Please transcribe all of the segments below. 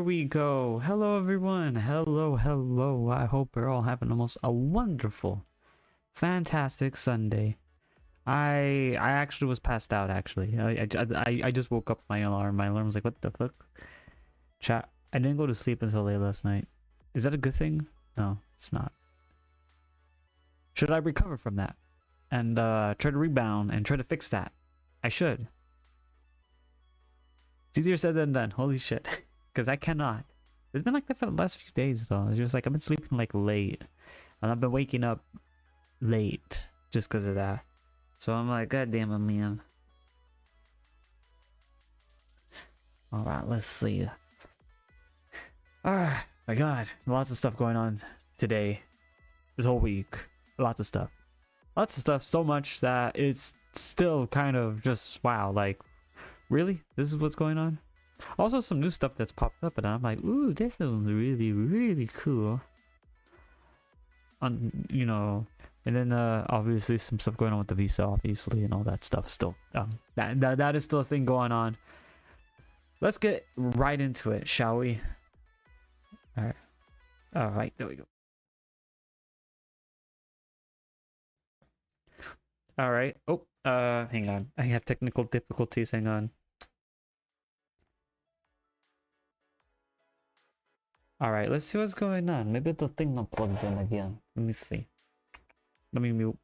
we go. Hello everyone. Hello. I hope we're all having a wonderful, fantastic Sunday. I actually was passed out actually. I just woke up my alarm. My alarm was like, what the fuck? Chat. I didn't go to sleep until late last night. Is that a good thing? No, it's not. Should I recover from that? And try to rebound and try to fix that? I should. It's easier said than done. Holy shit. Because I cannot. It's been like that for the last few days though. It's just like I've been sleeping like late. And I've been waking up late just because of that. So I'm like, god damn it, man. Alright, let's see. Ah, my god. Lots of stuff going on today. This whole week. Lots of stuff. Lots of stuff. So much that it's still kind of just wow. Like, really? This is what's going on? Also, some new stuff that's popped up, and I'm like, ooh, this is really cool. You know, and then obviously some stuff going on with the visa, obviously, and all that stuff. Still, that is still a thing going on. Let's get right into it, shall we? All right, there we go. All right. Oh, hang on. I have technical difficulties. Hang on. All right, let's see what's going on. Maybe the thing not plugged in again. Let me see. Let me mute.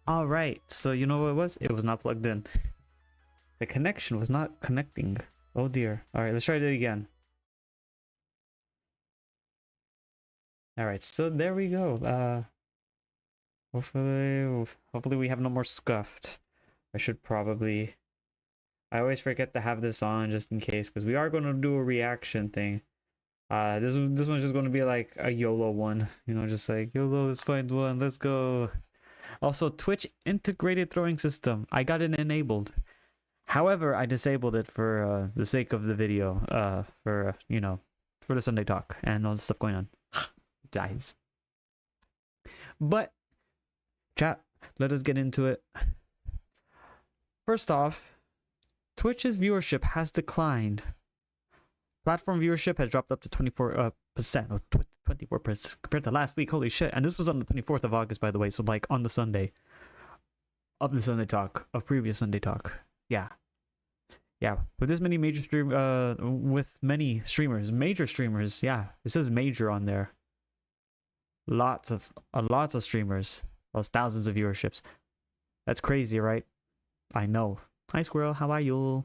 All right, so you know what it was? It was not plugged in. The connection was not connecting. Oh dear. All right, let's try it again. All right, so there we go. Hopefully we have no more scuffed. I should probably. I always forget to have this on just in case, because we are going to do a reaction thing. This one's just going to be like a YOLO one, you know, just like YOLO. Let's find one. Let's go. Also, Twitch integrated throwing system. I got it enabled. However, I disabled it for the sake of the video. For you know, for the Sunday talk and all the stuff going on. Guys. But chat, let us get into it. First off, Twitch's viewership has declined. Platform viewership has dropped up to 24%, or 24% compared to last week. Holy shit. And this was on the 24th of August, by the way. So like on the Sunday of the Sunday talk, of previous Sunday talk. Yeah. With this many major with many streamers, major streamers. Yeah. It says major on there. Lots of streamers. Those thousands of viewerships. That's crazy, right? I know. Hi Squirrel, how are you?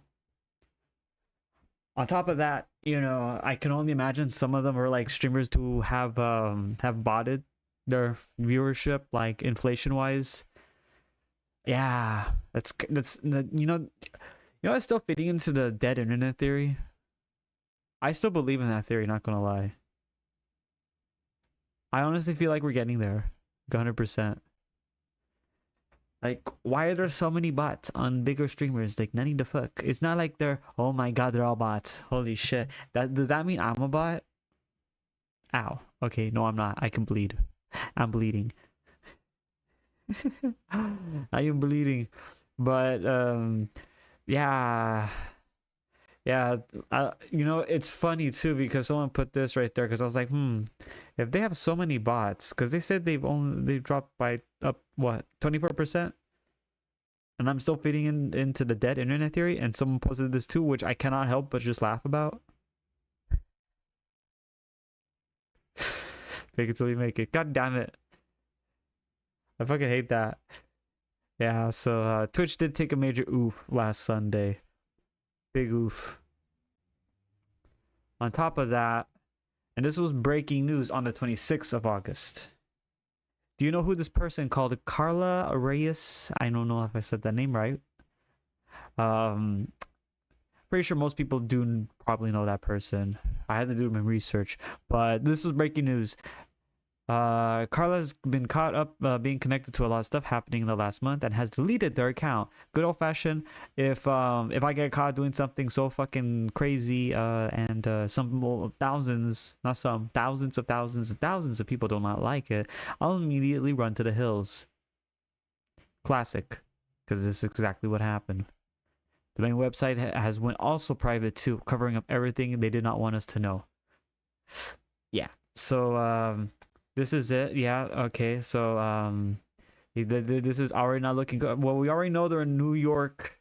On top of that, you know, I can only imagine some of them are like streamers who have botted their viewership, like inflation wise. Yeah, that's you know it's still fitting into the dead internet theory. I still believe in that theory, not gonna lie. I honestly feel like we're getting there, 100%. Like, why are there so many bots on bigger streamers? Like, none the fuck. It's not like they're, oh my god, they're all bots. Holy shit. Does that mean I'm a bot? Ow. Okay, no, I'm not. I can bleed. I'm bleeding. I am bleeding. But, yeah. Yeah, you know, it's funny too because someone put this right there because I was like, if they have so many bots, because they said they've dropped by up what 24%, and I'm still feeding into the dead internet theory, and someone posted this too, which I cannot help but just laugh about. Fake it till you make it. God damn it! I fucking hate that. Yeah, so Twitch did take a major oof last Sunday. Big oof. On top of that, and this was breaking news on the 26th of August. Do you know who this person called Carla Reyes? I don't know if I said that name right. Pretty Pretty sure most people do probably know that person. I had to do my research, but this was breaking news. Carla's been caught up being connected to a lot of stuff happening in the last month and has deleted their account. Good old fashioned. If I get caught doing something so fucking crazy and thousands of people do not like it, I'll immediately run to the hills. Classic, because this is exactly what happened. The main website has went also private too, covering up everything they did not want us to know. Yeah. So this is it. Yeah. Okay. So this is already not looking good. Well, we already know they're in New York,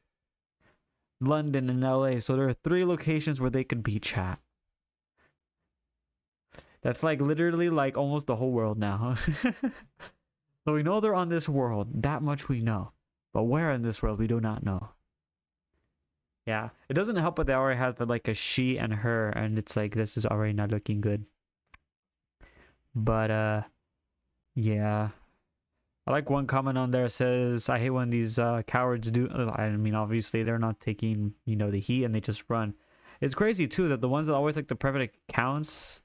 London, and LA. So there are 3 locations where they could be chat. That's like literally like almost the whole world now. So we know they're on this world. That much we know. But where in this world we do not know. Yeah. It doesn't help that they already have like a she and her, and it's like this is already not looking good. But yeah, I like one comment on there says, I hate when these cowards do. I mean, obviously they're not taking, you know, the heat and they just run. It's crazy too that the ones that always like the private accounts,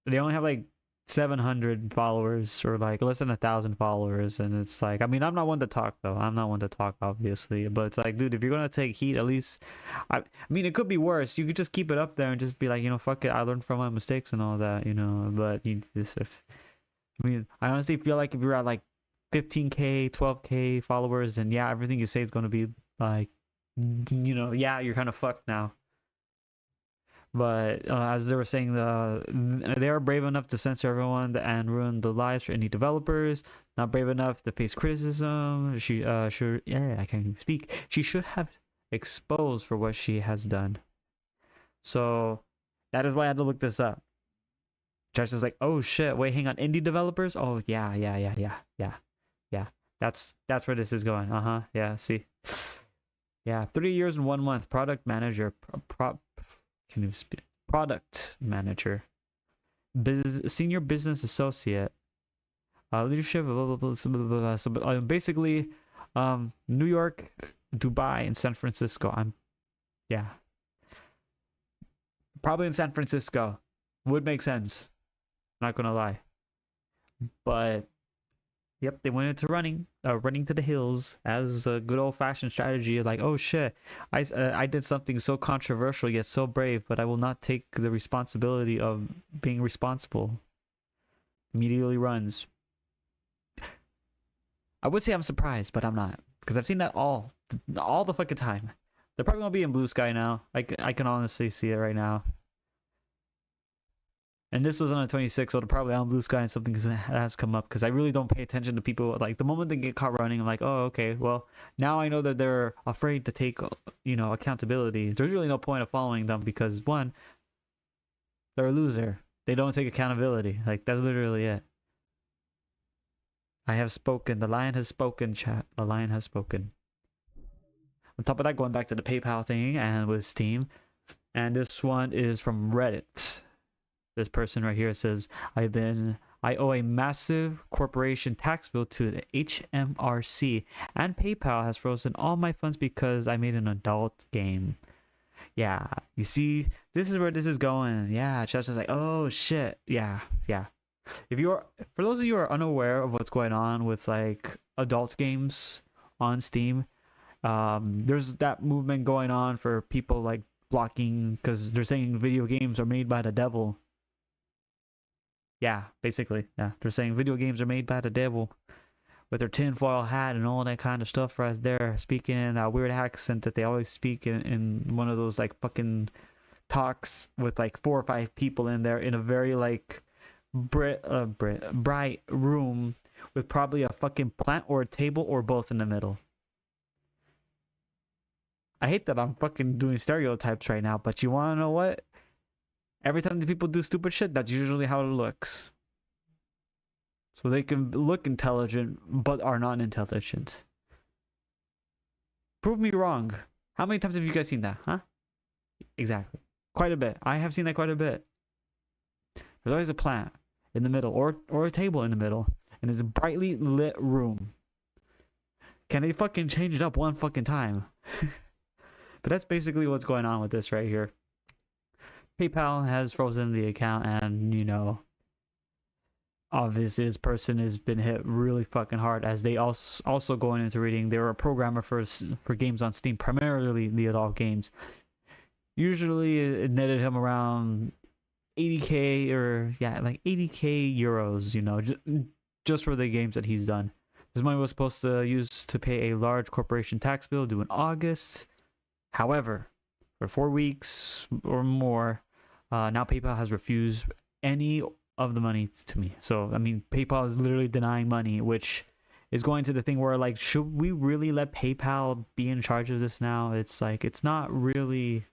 they only have like 700 followers or like less than 1,000 followers, and it's like, I mean, I'm not one to talk though. I'm not one to talk, obviously, but it's like, dude, if you're gonna take heat, at least, I mean, it could be worse. You could just keep it up there and just be like, you know, fuck it, I learned from my mistakes and all that, you know. But I mean, I honestly feel like if you're at like 15k, 12k followers, then yeah, everything you say is gonna be like, you know, yeah, you're kind of fucked now. But as they were saying, they are brave enough to censor everyone and ruin the lives for indie developers. Not brave enough to face criticism. She should, yeah, I can't even speak. She should have exposed for what she has done. So that is why I had to look this up. Josh is like, oh shit, wait, hang on, indie developers? Oh yeah. That's where this is going. Yeah, see. Yeah, 3 years and 1 month. Product manager. Product manager, senior business associate, leadership, blah, blah, blah, blah, blah, blah. So basically, New York, Dubai, and San Francisco. Yeah, probably in San Francisco. Would make sense. Not gonna lie, but yep, they went into running to the hills as a good old-fashioned strategy. Like, oh shit, I did something so controversial yet so brave, but I will not take the responsibility of being responsible. Immediately runs. I would say I'm surprised, but I'm not, because I've seen that all the fucking time. They're probably gonna be in blue sky now. I can honestly see it right now. And this was on the 26th, so they're probably on blue sky and something has come up, because I really don't pay attention to people. Like, the moment they get caught running, I'm like, oh, okay, well, now I know that they're afraid to take, you know, accountability. There's really no point of following them, because one, they're a loser. They don't take accountability. Like, that's literally it. I have spoken. The lion has spoken, chat. The lion has spoken. On top of that, going back to the PayPal thing and with Steam, and this one is from Reddit. This person right here says, I owe a massive corporation tax bill to the HMRC, and PayPal has frozen all my funds because I made an adult game. Yeah, you see, this is where this is going. Yeah, Chess is like, oh shit. Yeah. For those of you who are unaware of what's going on with like adult games on Steam, there's that movement going on for people like blocking, because they're saying video games are made by the devil. Yeah, basically. Yeah, they're saying video games are made by the devil with their tinfoil hat and all that kind of stuff right there, speaking in that weird accent that they always speak in one of those like fucking talks with like 4 or 5 people in there in a very like bright room with probably a fucking plant or a table or both in the middle. I hate that I'm fucking doing stereotypes right now, but you want to know what? Every time the people do stupid shit, that's usually how it looks. So they can look intelligent, but are not intelligent. Prove me wrong. How many times have you guys seen that, huh? Exactly. Quite a bit. I have seen that quite a bit. There's always a plant in the middle, or a table in the middle, and it's a brightly lit room. Can they fucking change it up one fucking time? But that's basically what's going on with this right here. PayPal has frozen the account, and you know, obviously this person has been hit really fucking hard, as they also going into reading. They were a programmer for games on Steam, primarily the adult games. Usually it netted him around 80k, or yeah, like 80k euros, you know, just for the games that he's done. This money was supposed to use to pay a large corporation tax bill due in August. However, for 4 weeks or more, now PayPal has refused any of the money to me. So I mean, PayPal is literally denying money, which is going to the thing where, like, should we really let PayPal be in charge of this now? It's like, it's not really.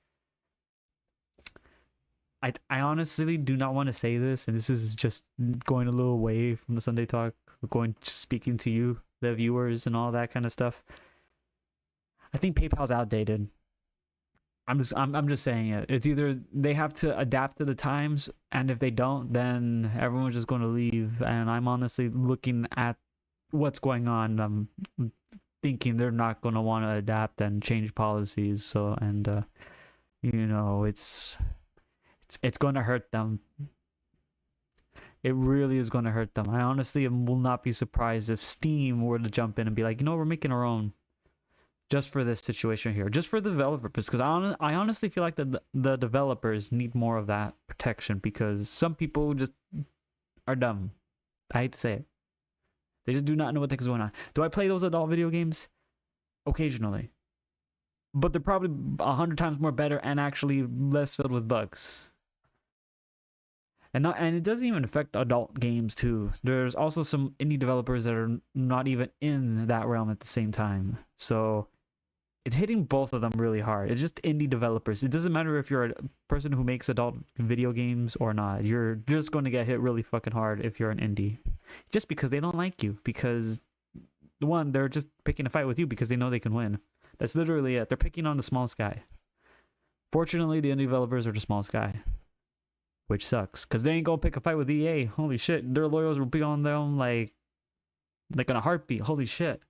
I honestly do not want to say this, and this is just going a little away from the Sunday Talk, speaking to you, the viewers, and all that kind of stuff. I think PayPal's outdated. I'm just saying it. It's either they have to adapt to the times, and if they don't, then everyone's just going to leave. And I'm honestly looking at what's going on. I'm thinking they're not going to want to adapt and change policies. So, and you know, it's going to hurt them. It really is going to hurt them. I honestly will not be surprised if Steam were to jump in and be like, you know, we're making our own. Just for this situation here, just for the developers, because I honestly feel like the developers need more of that protection, because some people just are dumb. I hate to say it. They just do not know what the heck is going on. Do I play those adult video games? Occasionally. But they're probably 100 times more better and actually less filled with bugs. And it doesn't even affect adult games too. There's also some indie developers that are not even in that realm at the same time. So it's hitting both of them really hard. It's just indie developers. It doesn't matter if you're a person who makes adult video games or not. You're just going to get hit really fucking hard if you're an indie. Just because they don't like you. Because, one, they're just picking a fight with you because they know they can win. That's literally it. They're picking on the smallest guy. Fortunately, the indie developers are the smallest guy. Which sucks. Because they ain't going to pick a fight with EA. Holy shit. Their lawyers will be on them like in a heartbeat. Holy shit.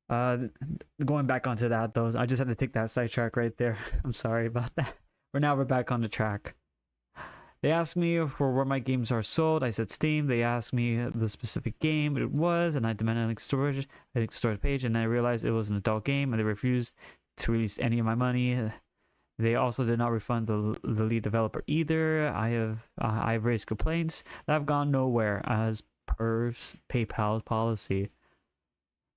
Going back onto that though, I just had to take that sidetrack right there. I'm sorry about that. We're back on the track. They asked me for where my games are sold. I said Steam. They asked me the specific game it was, and I demanded a link storage page, and I realized it was an adult game, and they refused to release any of my money. They also did not refund the lead developer either. I've raised complaints that have gone nowhere, as per PayPal's policy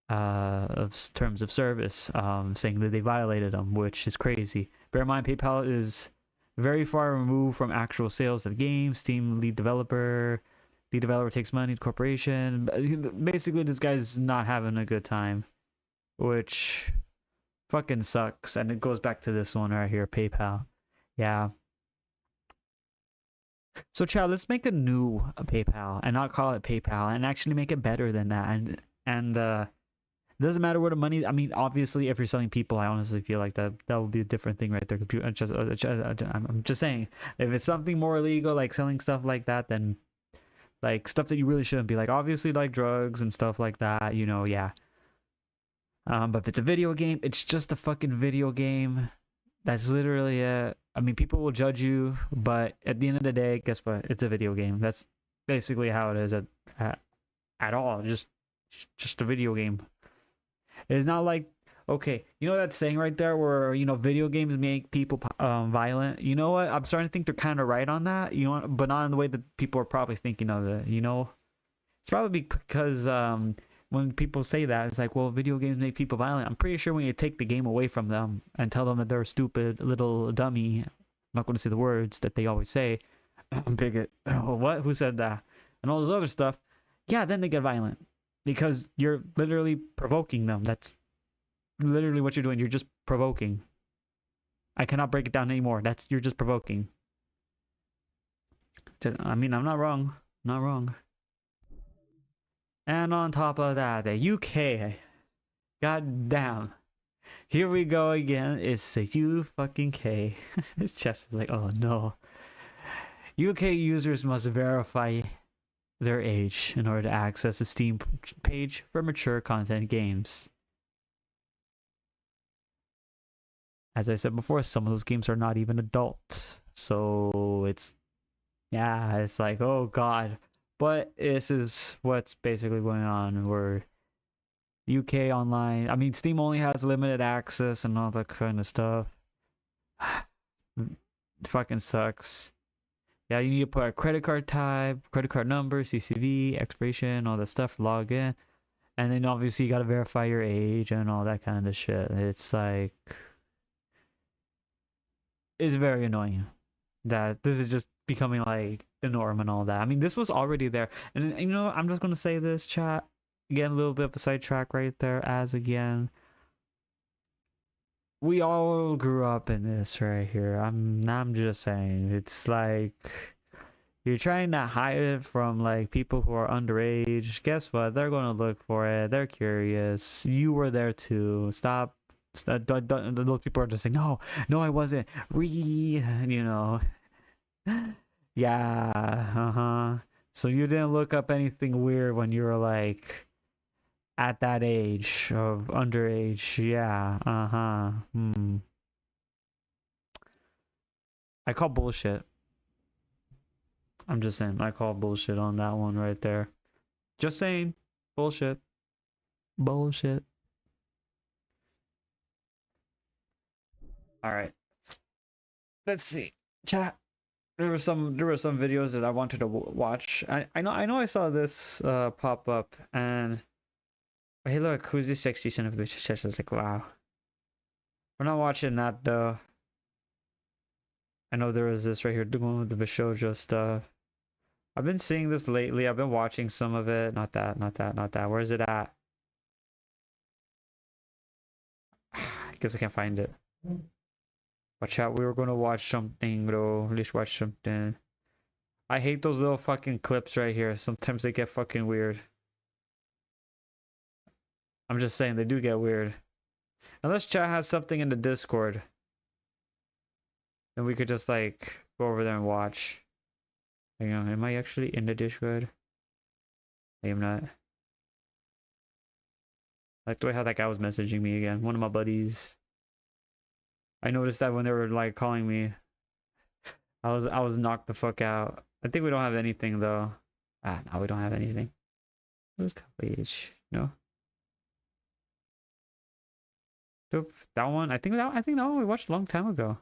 of terms of service, saying that they violated them, which is crazy. Bear in mind, PayPal is very far removed from actual sales of the game. Steam lead developer takes money to corporation. Basically, this guy's not having a good time, which fucking sucks. And it goes back to this one right here, PayPal. Yeah. So, Chad, let's make a new PayPal and not call it PayPal, and actually make it better than that. And it doesn't matter where the money. I mean, obviously, if you're selling people, I honestly feel like that would be a different thing right there. I'm just saying, if it's something more illegal, like selling stuff like that, then like stuff that you really shouldn't be, like obviously like drugs and stuff like that, you know, yeah. But if it's a video game, it's just a fucking video game. That's literally it. I mean, people will judge you, but at the end of the day, guess what? It's a video game. That's basically how it is at all. Just a video game. It's not like, okay, you know that saying right there where, you know, video games make people violent? You know what? I'm starting to think they're kind of right on that, you know, but not in the way that people are probably thinking of it, you know? It's probably because when people say that, it's like, well, video games make people violent. I'm pretty sure when you take the game away from them and tell them that they're a stupid little dummy, I'm not going to say the words that they always say, bigot, oh, what? Who said that? And all this other stuff, yeah, then they get violent. Because you're literally provoking them. That's literally what you're doing. You're just provoking. I cannot break it down anymore. You're just provoking. I mean, I'm not wrong. Not wrong. And on top of that, the UK. God damn. Here we go again. It's the U-fucking-K. This chest is like, oh no. UK users must verify their age in order to access the Steam page for mature content games. as I said before, some of those games are not even adult. So it's, yeah, it's like, oh god. But this is what's basically going on. Where UK online, I mean, Steam only has limited access and all that kind of stuff. It fucking sucks. Yeah, you need to put a credit card type, credit card number, CCV, expiration, all that stuff, log in. And then obviously you gotta verify your age and all that kind of shit. It's like, it's very annoying that this is just becoming like the norm and all that. I mean, this was already there. And you know, I'm just gonna say this, chat. Again, a little bit of a sidetrack right there, as again. We all grew up in this right here. I'm just saying, it's like you're trying to hide it from like people who are underage. Guess what? They're gonna look for it. They're curious. You were there too. Stop. Those people are just saying, no, I wasn't. You know. Yeah. So you didn't look up anything weird when you were like at that age of underage. Yeah. I call bullshit. I'm just saying, I call bullshit on that one right there. Just saying, bullshit. Bullshit. All right. Let's see. Chat. There were some videos that I wanted to watch. I know I saw this pop up, and hey, look, who's this sexy son of a bitch? I was like, wow. We're not watching that though. I know there was this right here, the one with the Bishojo stuff. I've been seeing this lately. I've been watching some of it. Not that. Where's it at? I guess I can't find it. Watch out, we were gonna watch something, bro. Let's watch something. I hate those little fucking clips right here. Sometimes they get fucking weird. I'm just saying, they do get weird. Unless chat has something in the Discord, then we could just like go over there and watch. Hang on, am I actually in the Discord? I am not. Like the way how that guy was messaging me again. One of my buddies. I noticed that when they were like calling me, I was knocked the fuck out. I think we don't have anything though. No, we don't have anything. Who's college? No. Nope. That one. I think that one we watched a long time ago.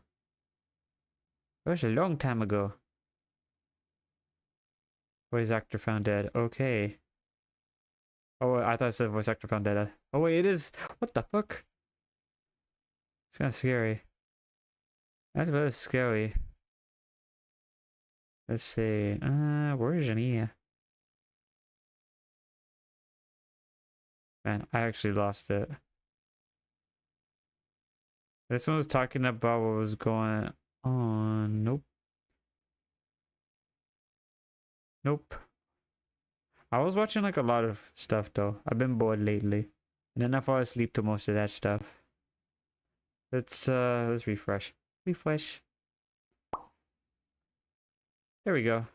It was a long time ago. Voice actor found dead. Okay. Oh, I thought it said voice actor found dead. Oh wait, it is. What the fuck? It's kind of scary. That's very scary. Let's see. Where is Jania? Man, I actually lost it. This one was talking about what was going on. Nope. Nope. I was watching like a lot of stuff though. I've been bored lately. And then I fall asleep to most of that stuff. Let's refresh. Refresh. There we go.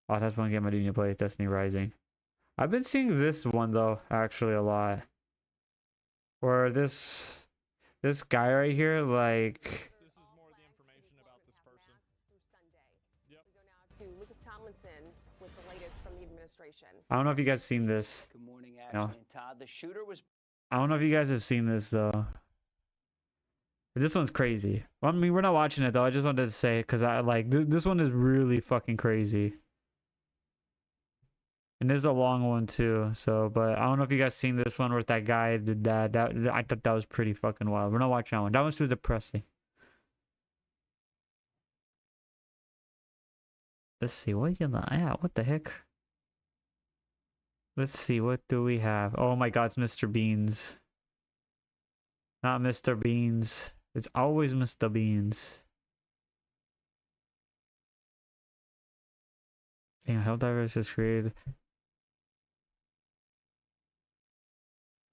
Oh, that's one game I didn't play, Destiny Rising. I've been seeing this one though, actually a lot. Where this guy right here, like, This is more the information about this person. Yep. We go now to Lucas Tomlinson with the latest from the administration. I don't know if you guys seen this. Good morning, Ashley and Todd. The shooter was. I don't know if you guys have seen this though. This one's crazy. Well, I mean, we're not watching it though. I just wanted to say because I like this one is really fucking crazy. And this is a long one too. So, but I don't know if you guys seen this one with that guy did that. I thought that was pretty fucking wild. We're not watching that one. That one's too depressing. Let's see. What what the heck? Let's see. What do we have? Oh my God, it's Mr. Beans. Not Mr. Beans. It's always Mr. Beans. Damn, Helldivers is created.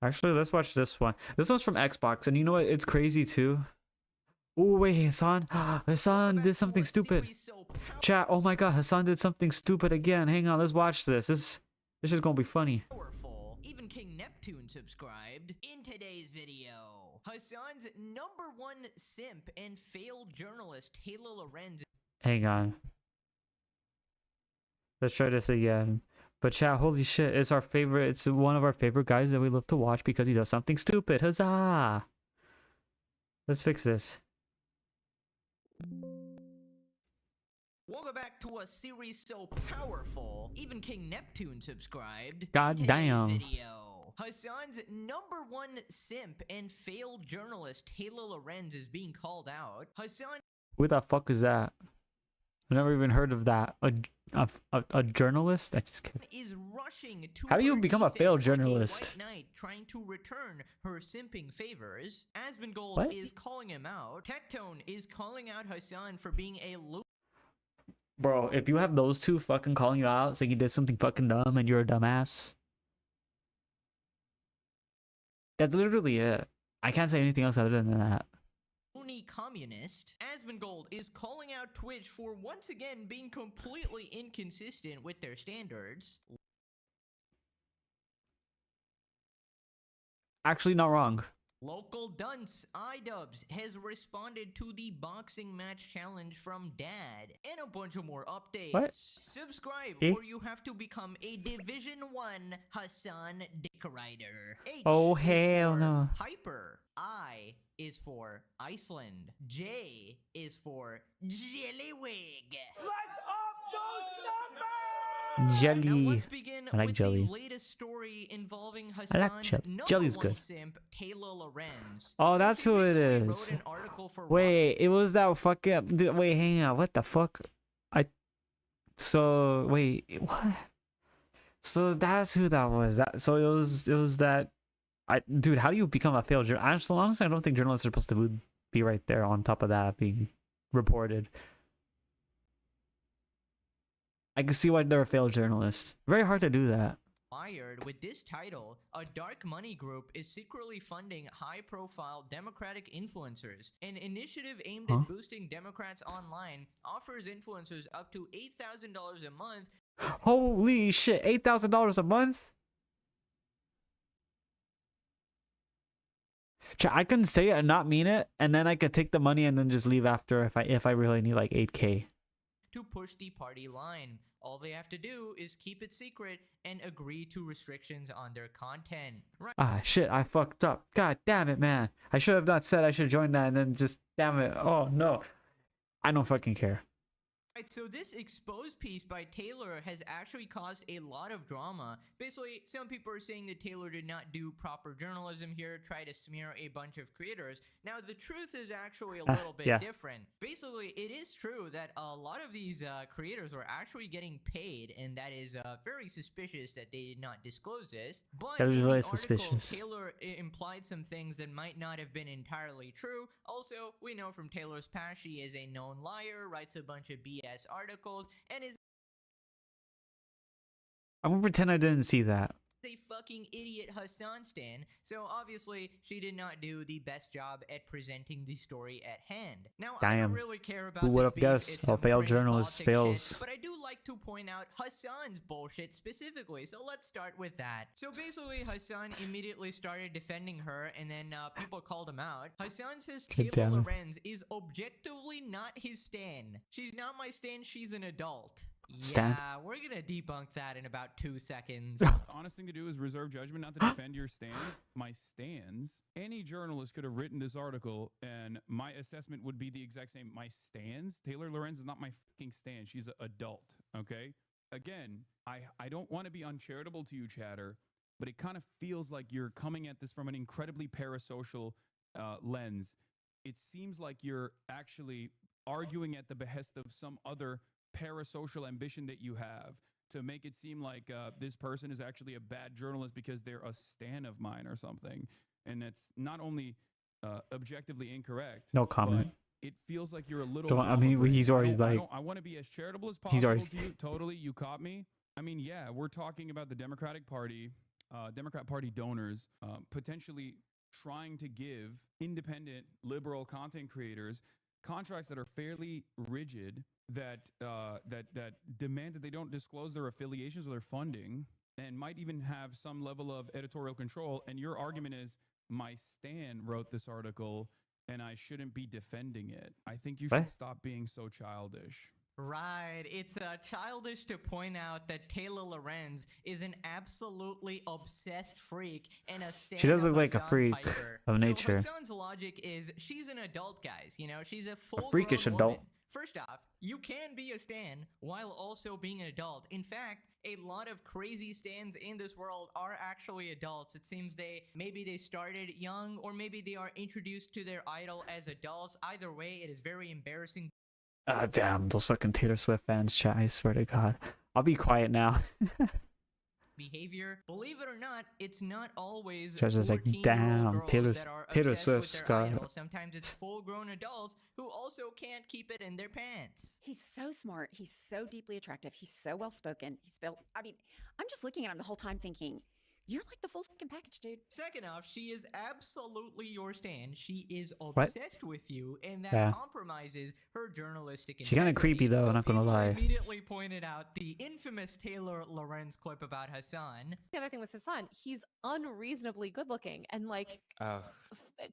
Actually, let's watch this one. This one's from Xbox, and you know what? It's crazy too. Oh wait, Hassan did something stupid. Chat. Oh my God, Hassan did something stupid again. Hang on, let's watch this. This is gonna be funny. Even King Neptune subscribed. In today's video, Hassan's #1 simp and failed journalist Taylor Lorenz. Hang on. Let's try this again. But chat, holy shit, it's our favorite. It's one of our favorite guys that we love to watch because he does something stupid. Huzzah! Let's fix this. Welcome back to a series so powerful, even King Neptune subscribed. God In today's damn. video, Hassan's #1 simp and failed journalist Taylor Lorenz is being called out. Hassan Who the fuck is that? I've never even heard of that. A journalist? I just kidding. is rushing to How do you her become a failed defense like journalist? White knight trying to return her simping favors. Asmongold What? is calling him out. Tectone is calling out Hassan for being a Bro, if you have those two fucking calling you out saying you did something fucking dumb and you're a dumbass, that's literally it. I can't say anything else other than that. loony communist. Asmongold is calling out Twitch for once again being completely inconsistent with their standards. Actually, not wrong. Local dunce iDubbbz has responded to the boxing match challenge from Dad and a bunch of more updates. What? Subscribe Eh? or you have to become a Division 1 Hassan Dick Rider. H Oh, is hell for no. Hyper. I is for Iceland. J is for Jellywig. Now Jelly. let's begin I like with jelly. the latest story involving I like Hassan's jelly. Jelly's good. simp, Taylor Lorenz. Oh, So that's she who it recently is. wrote an article for Wait, it was that fucking... Wait, hang on. What the fuck? So, wait, what? So that's who that was. So it was that... Dude, how do you become a failed journalist? Honestly, I don't think journalists are supposed to be right there on top of that being reported. I can see why they're a failed journalist. Very hard to do that. Wired with this title, a dark money group is secretly funding high-profile Democratic influencers. An initiative aimed Huh? at boosting Democrats online offers influencers up to $8,000 a month. Holy shit, $8,000 a month? I can say it and not mean it, and then I could take the money and then just leave after if I really need like 8K. To push the party line. All they have to do is keep it secret and agree to restrictions on their content. Right. Ah, shit, I fucked up. God damn it, man. I should have not said I should join that and then just, damn it. Oh, no. I don't fucking care. Right, so this exposed piece by Taylor has actually caused a lot of drama. Basically, some people are saying that Taylor did not do proper journalism here, try to smear a bunch of creators. Now, the truth is actually a little bit yeah. different. Basically, it is true that a lot of these creators were actually getting paid, and that is very suspicious that they did not disclose this. But That is in really the article, suspicious. Taylor implied some things that might not have been entirely true. Also, we know from Taylor's past she is a known liar, writes a bunch of BS articles, and is I'm gonna pretend I didn't see that. a fucking idiot Hassan stan, so obviously she did not do the best job at presenting the story at hand. Now, I don't Damn. really care about Who would this have beef, guessed it's a some failed cringe journalist politics fails? shit, but I do like to point out Hassan's bullshit specifically, so let's start with that. So basically, Hassan immediately started defending her, and then people called him out. Hassan says God Taylor damn it. Lorenz is objectively not his stan. She's not my stan, she's an adult. Stan? Yeah, we're gonna debunk that in about 2 seconds. Honest thing to do is reserve judgment, not to defend your stands. My stands. Any journalist could have written this article, and my assessment would be the exact same. My stands. Taylor Lorenz is not my fucking stand. She's an adult. Okay. Again, I don't want to be uncharitable to you, chatter, but it kind of feels like you're coming at this from an incredibly parasocial lens. It seems like you're actually arguing at the behest of some other parasocial ambition that you have to make it seem like this person is actually a bad journalist because they're a stan of mine or something. And it's not only objectively incorrect. No comment. But it feels like you're a little. Don't- I mean, he's already like- I want to be as charitable as He's possible already- to you. Totally, you caught me. I mean, yeah, we're talking about the Democratic Party, Democrat Party donors potentially trying to give independent liberal content creators contracts that are fairly rigid, that demand that they don't disclose their affiliations or their funding. and might even have some level of editorial control. And your argument is, my stan wrote this article and I shouldn't be defending it. I think you should What? stop being so childish. Right. It's childish to point out that Taylor Lorenz is an absolutely obsessed freak and a stan She does of look like a Hassan freak Piker. of So nature. Hassan's logic is she's an adult, guys. You know, she's a full freakish adult. First off, you can be a stan while also being an adult. In fact, a lot of crazy stans in this world are actually adults. It seems maybe they started young, or maybe they are introduced to their idol as adults. Either way, it is very embarrassing. Ah, damn, those fucking Taylor Swift fans, chat. I swear to God. I'll be quiet now. Behavior. Believe it or not, it's not always Judge is like, 14-year-old damn, girls Taylor that are Swift's obsessed with their got idol. Sometimes it's full-grown adults who also can't keep it in their pants. He's so smart. He's so deeply attractive. He's so well spoken. He's built. I mean, I'm just looking at him the whole time thinking, you're like the full fucking package, dude. Second off, she is absolutely your stan. She is obsessed with you, and that Yeah. compromises her journalistic She kinda integrity. creepy, though, So not gonna people lie. immediately pointed out the infamous Taylor Lorenz clip about Hassan. The other thing with Hassan, he's unreasonably good looking and like Oh,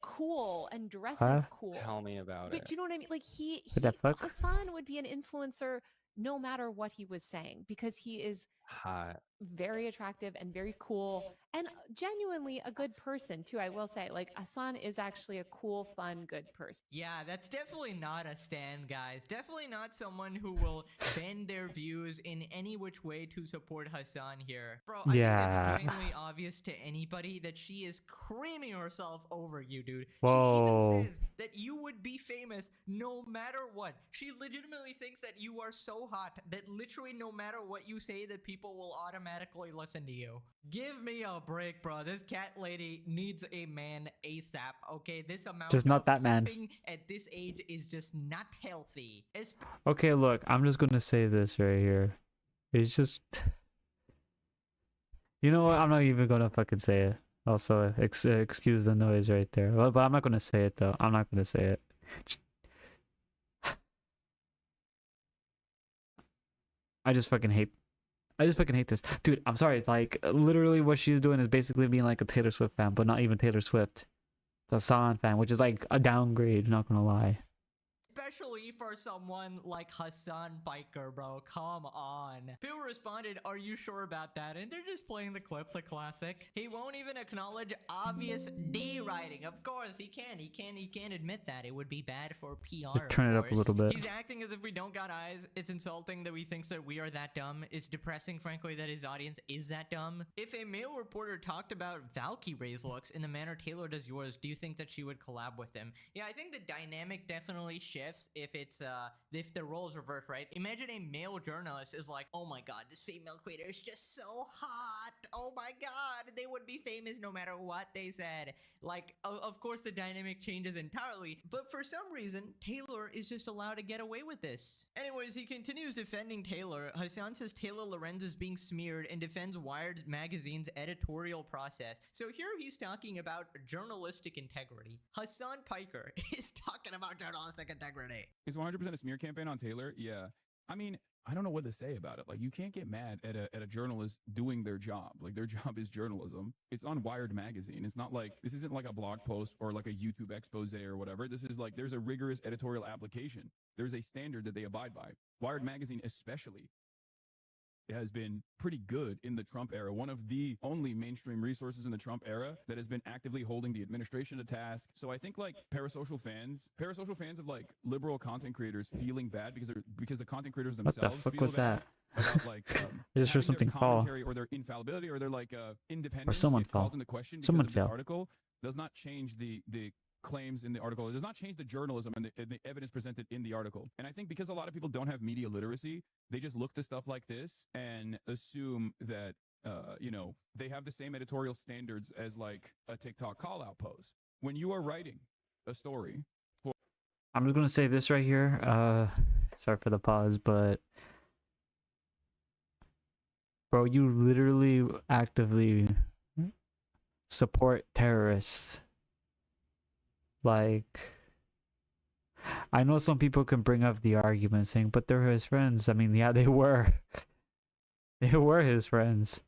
cool and dresses Huh? cool. tell me about But it. do you know what I mean? Like he What the fuck? Hassan would be an influencer no matter what he was saying because he is Hot. very attractive and very cool and genuinely a good person too. I will say, like Hassan is actually a cool, fun, good person. Yeah, that's definitely not a stan, guys. Definitely not someone who will bend their views in any which way to support Hassan here. Bro, I Yeah. think it's plainly obvious to anybody that she is creaming herself over you, dude. Whoa. She even says that you would be famous no matter what. She legitimately thinks that you are so hot that literally no matter what you say that people will automatically listen to you. Give me a break, bro. This cat lady needs a man ASAP, okay? This amount Just not of that man. simping at this age is just not healthy. Okay, look, I'm just gonna say this right here. It's just, you know what? I'm not even gonna fucking say it. Also, excuse the noise right there. Well, but I'm not gonna say it though. I'm not gonna say it. I just fucking hate this, dude. I'm sorry. Like, literally, what she's doing is basically being like a Taylor Swift fan, but not even Taylor Swift. It's a Hassan fan, which is like a downgrade. Not gonna lie. Especially for someone like Hassan Piker, bro. Come on. Phil responded, "Are you sure about that?" And they're just playing the clip, the classic. He won't even acknowledge obvious D writing. Of course, he can't. He can't admit that. It would be bad for PR. Just turn it of up a little course. bit. He's acting as if we don't got eyes. It's insulting that we think that we are that dumb. It's depressing, frankly, that his audience is that dumb. If a male reporter talked about Valkyrie's looks in the manner Taylor does yours, do you think that she would collab with him? Yeah, I think the dynamic definitely shifts if the roles reverse, right? Imagine a male journalist is like, oh my god, this female creator is just so hot. Oh my god, they would be famous no matter what they said. Like, of course the dynamic changes entirely, but for some reason, Taylor is just allowed to get away with this. Anyways, he continues defending Taylor. Hassan says Taylor Lorenz is being smeared and defends Wired Magazine's editorial process. So here he's talking about journalistic integrity. Hassan Piker is talking about journalistic integrity. Is 100% a smear campaign on Taylor? Yeah. I mean, I don't know what to say about it. Like, you can't get mad at a journalist doing their job. Like, their job is journalism. It's on Wired Magazine. It's not like, this isn't like a blog post or like a YouTube expose or whatever. This is like, there's a rigorous editorial application. There's a standard that they abide by. Wired Magazine especially has been pretty good in the Trump era. One of the only mainstream resources in the Trump era that has been actively holding the administration to task. So I think like parasocial fans of like liberal content creators feeling bad because the content creators What themselves the fuck feel was bad that? about like I just heard having their something fall. commentary or their infallibility or their like independence someone get called fell. into question because Someone of this fell. article does not change the claims in the article. It does not change the journalism and the evidence presented in the article. And I think because a lot of people don't have media literacy, they just look to stuff like this and assume that, they have the same editorial standards as like a TikTok call out post. When you are writing a story for I'm just gonna say this right here. Sorry for the pause, but bro, you literally actively support terrorists. Like, I know some people can bring up the argument saying, but they're his friends. I mean, yeah, they were. They were his friends.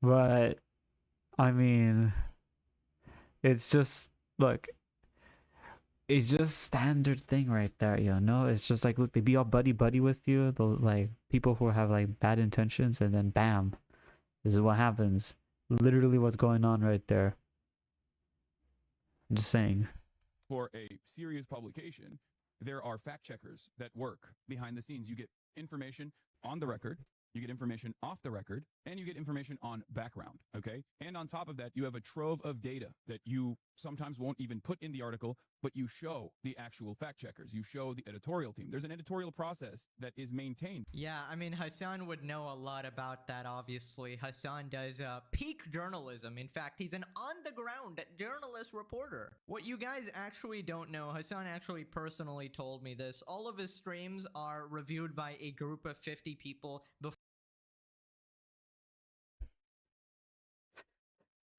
But I mean, it's just look. It's just standard thing right there, you know. It's just like look, they be all buddy buddy with you, the like people who have like bad intentions, and then bam, this is what happens. Literally, what's going on right there. I'm just saying. For a serious publication, there are fact checkers that work behind the scenes. You get information on the record, you get information off the record, and you get information on background, okay? And on top of that, you have a trove of data that you sometimes won't even put in the article, but you show the actual fact checkers. You show the editorial team. There's an editorial process that is maintained. Yeah, I mean, Hassan would know a lot about that, obviously. Hassan does peak journalism. In fact, he's an on-the-ground journalist reporter. What you guys actually don't know, Hassan actually personally told me this. All of his streams are reviewed by a group of 50 people before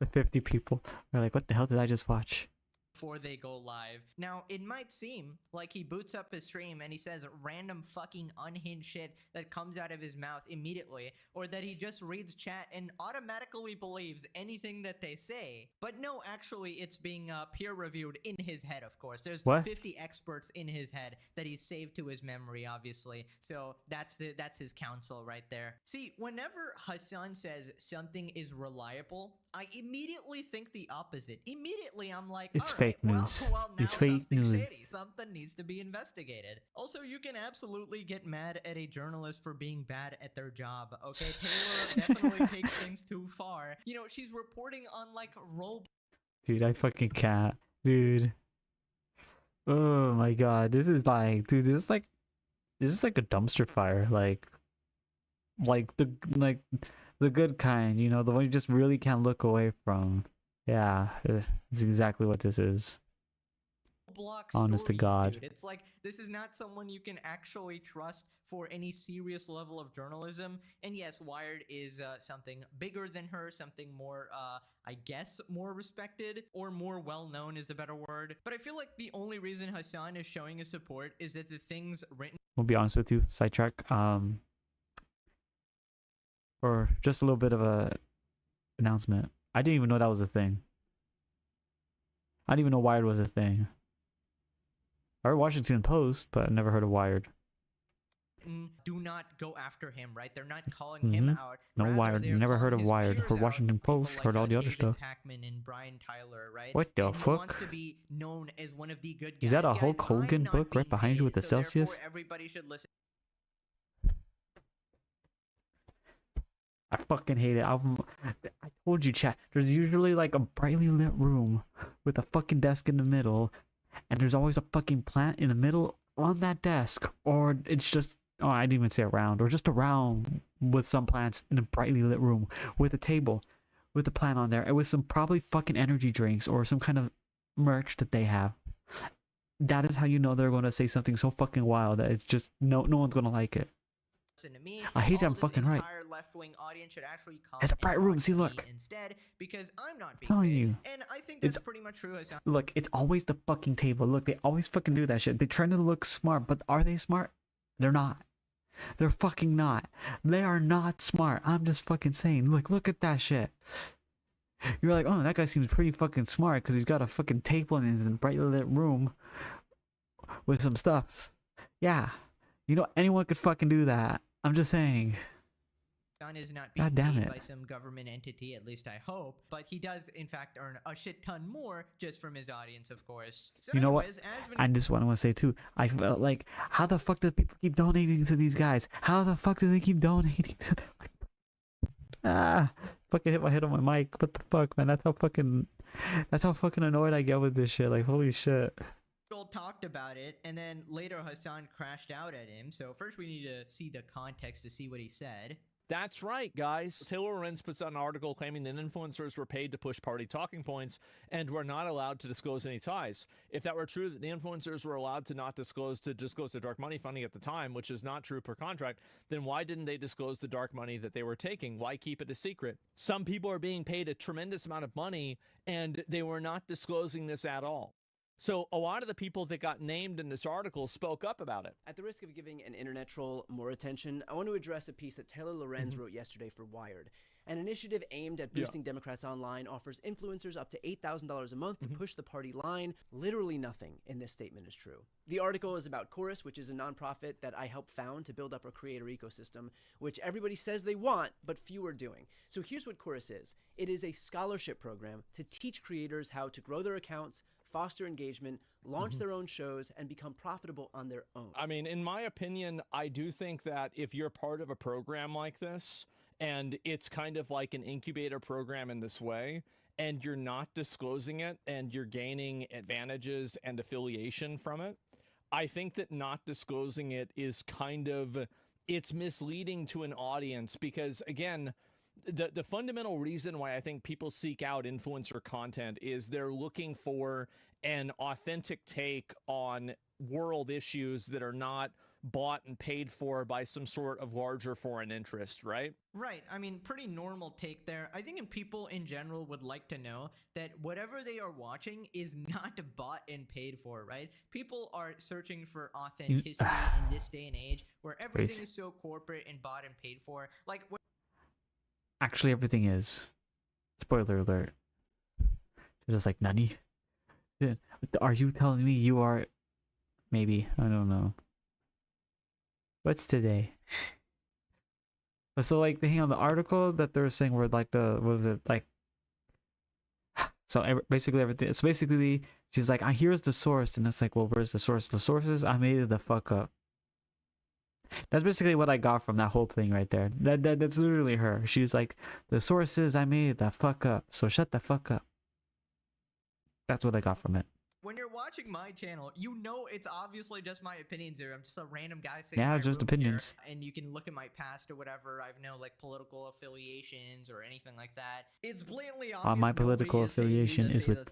The 50 people are like, what the hell did I just watch? they go live. Now, it might seem like he boots up his stream and he says random fucking unhinged shit that comes out of his mouth immediately, or that he just reads chat and automatically believes anything that they say. But no, actually, it's being peer-reviewed in his head, of course. There's What? 50 experts in his head that he's saved to his memory, obviously. So that's his counsel right there. See, whenever Hassan says something is reliable, I immediately think the opposite. Immediately, I'm like, It's all right, fake news. Well, now It's fake something's news. shady. Something needs to be investigated. Also, you can absolutely get mad at a journalist for being bad at their job. Okay, Taylor definitely takes things too far. You know, she's reporting on like role. Dude, I fucking can't. Dude. Oh my god. This is like, dude, this is like a dumpster fire. Like the good kind, you know, the one you just really can't look away from. Yeah, it's exactly what this is. Block Honest to stories, God. dude. It's like this is not someone you can actually trust for any serious level of journalism. And yes, Wired is something bigger than her, something more, I guess, more respected or more well-known is the better word. But I feel like the only reason Hassan is showing his support is that the things written. We'll be honest with you, sidetrack. Or just a little bit of a announcement. I didn't even know that was a thing. I didn't even know Wired was a thing. I heard Washington Post, but I never heard of Wired. Do not go after him, right? They're not calling him out. No Rather, Wired. they're Never heard calling of his Wired. peers Heard out, Washington people Post. like, Heard all the other David stuff. Pakman and Brian Tyler, right? What the And he fuck? wants to be known as one of the good guys. Is that a Guys, Hulk Hogan I'm not book right being behind you paid, with the so therefore Celsius? everybody should listen. I fucking hate it. I told you, chat. There's usually like a brightly lit room with a fucking desk in the middle, and there's always a fucking plant in the middle on that desk, or it's just, oh, I didn't even say around, or just around with some plants in a brightly lit room with a table with a plant on there and with some probably fucking energy drinks or some kind of merch that they have. That is how you know they're going to say something so fucking wild that it's just no one's going to like it. To me, I hate that all I'm this fucking right. entire left-wing audience should actually come It's a and bright room, watch see, me look. instead, because I'm not being Telling paid. you. And I think that's It's- pretty much true. Hassan. Look, it's always the fucking table. Look, they always fucking do that shit. They're trying to look smart, but are they smart? They're not. They're fucking not. They are not smart. I'm just fucking saying. Look at that shit. You're like, oh, that guy seems pretty fucking smart because he's got a fucking table in his brightly lit room with some stuff. Yeah. You know, anyone could fucking do that. I'm just saying. Hassan is not being God damn paid it. by some government entity, at least I hope. But he does, in fact, earn a shit ton more just from his audience, of course. So You know what? anyways, as And this is what I want to say too. I felt like, how the fuck do people keep donating to these guys? How the fuck do they keep donating to them? Fucking hit my head on my mic. What the fuck, man? That's how fucking annoyed I get with this shit. Like, holy shit. Joel talked about it, and then later Hassan crashed out at him. So first we need to see the context to see what he said. That's right, guys. Taylor Lorenz puts out an article claiming that influencers were paid to push party talking points and were not allowed to disclose any ties. If that were true, that the influencers were allowed to not disclose the dark money funding at the time, which is not true per contract, then why didn't they disclose the dark money that they were taking? Why keep it a secret? Some people are being paid a tremendous amount of money, and they were not disclosing this at all. So a lot of the people that got named in this article spoke up about it. At the risk of giving an internet troll more attention, I want to address a piece that Taylor Lorenz wrote yesterday for Wired. An initiative aimed at boosting Democrats online offers influencers up to $8,000 a month to push the party line. Literally nothing in this statement is true. The article is about Chorus, which is a nonprofit that I helped found to build up a creator ecosystem, which everybody says they want, but few are doing. So here's what Chorus is. It is a scholarship program to teach creators how to grow their accounts, foster engagement, launch their own shows, and become profitable on their own. I mean, in my opinion, I do think that if you're part of a program like this, and it's kind of like an incubator program in this way, and you're not disclosing it, and you're gaining advantages and affiliation from it, I think that not disclosing it is kind of, it's misleading to an audience because, again, the fundamental reason why I think people seek out influencer content is they're looking for an authentic take on world issues that are not bought and paid for by some sort of larger foreign interest, right? Right. I mean, pretty normal take there. I think people in general would like to know that whatever they are watching is not bought and paid for, right? People are searching for authenticity in this day and age where everything is so corporate and bought and paid for. Like, Actually, everything is. Spoiler alert. It's just like, Nani? Are you telling me you are... Maybe. I don't know. What's today? So, like, the thing on the article that they were saying were like the... What was it? Like... So, basically everything... So, basically, she's like, here's the source. And it's like, well, where's the source? The source is, I made it the fuck up. That's basically what I got from that whole thing right there. That's literally her. She's like, the source is, I made it the fuck up. So shut the fuck up. That's what I got from it. When you're watching my channel, you know it's obviously just my opinions here. I'm just a random guy saying yeah, just opinions. And you can look at my past or whatever. I've no like political affiliations or anything like that. It's blatantly obvious. My political affiliation is with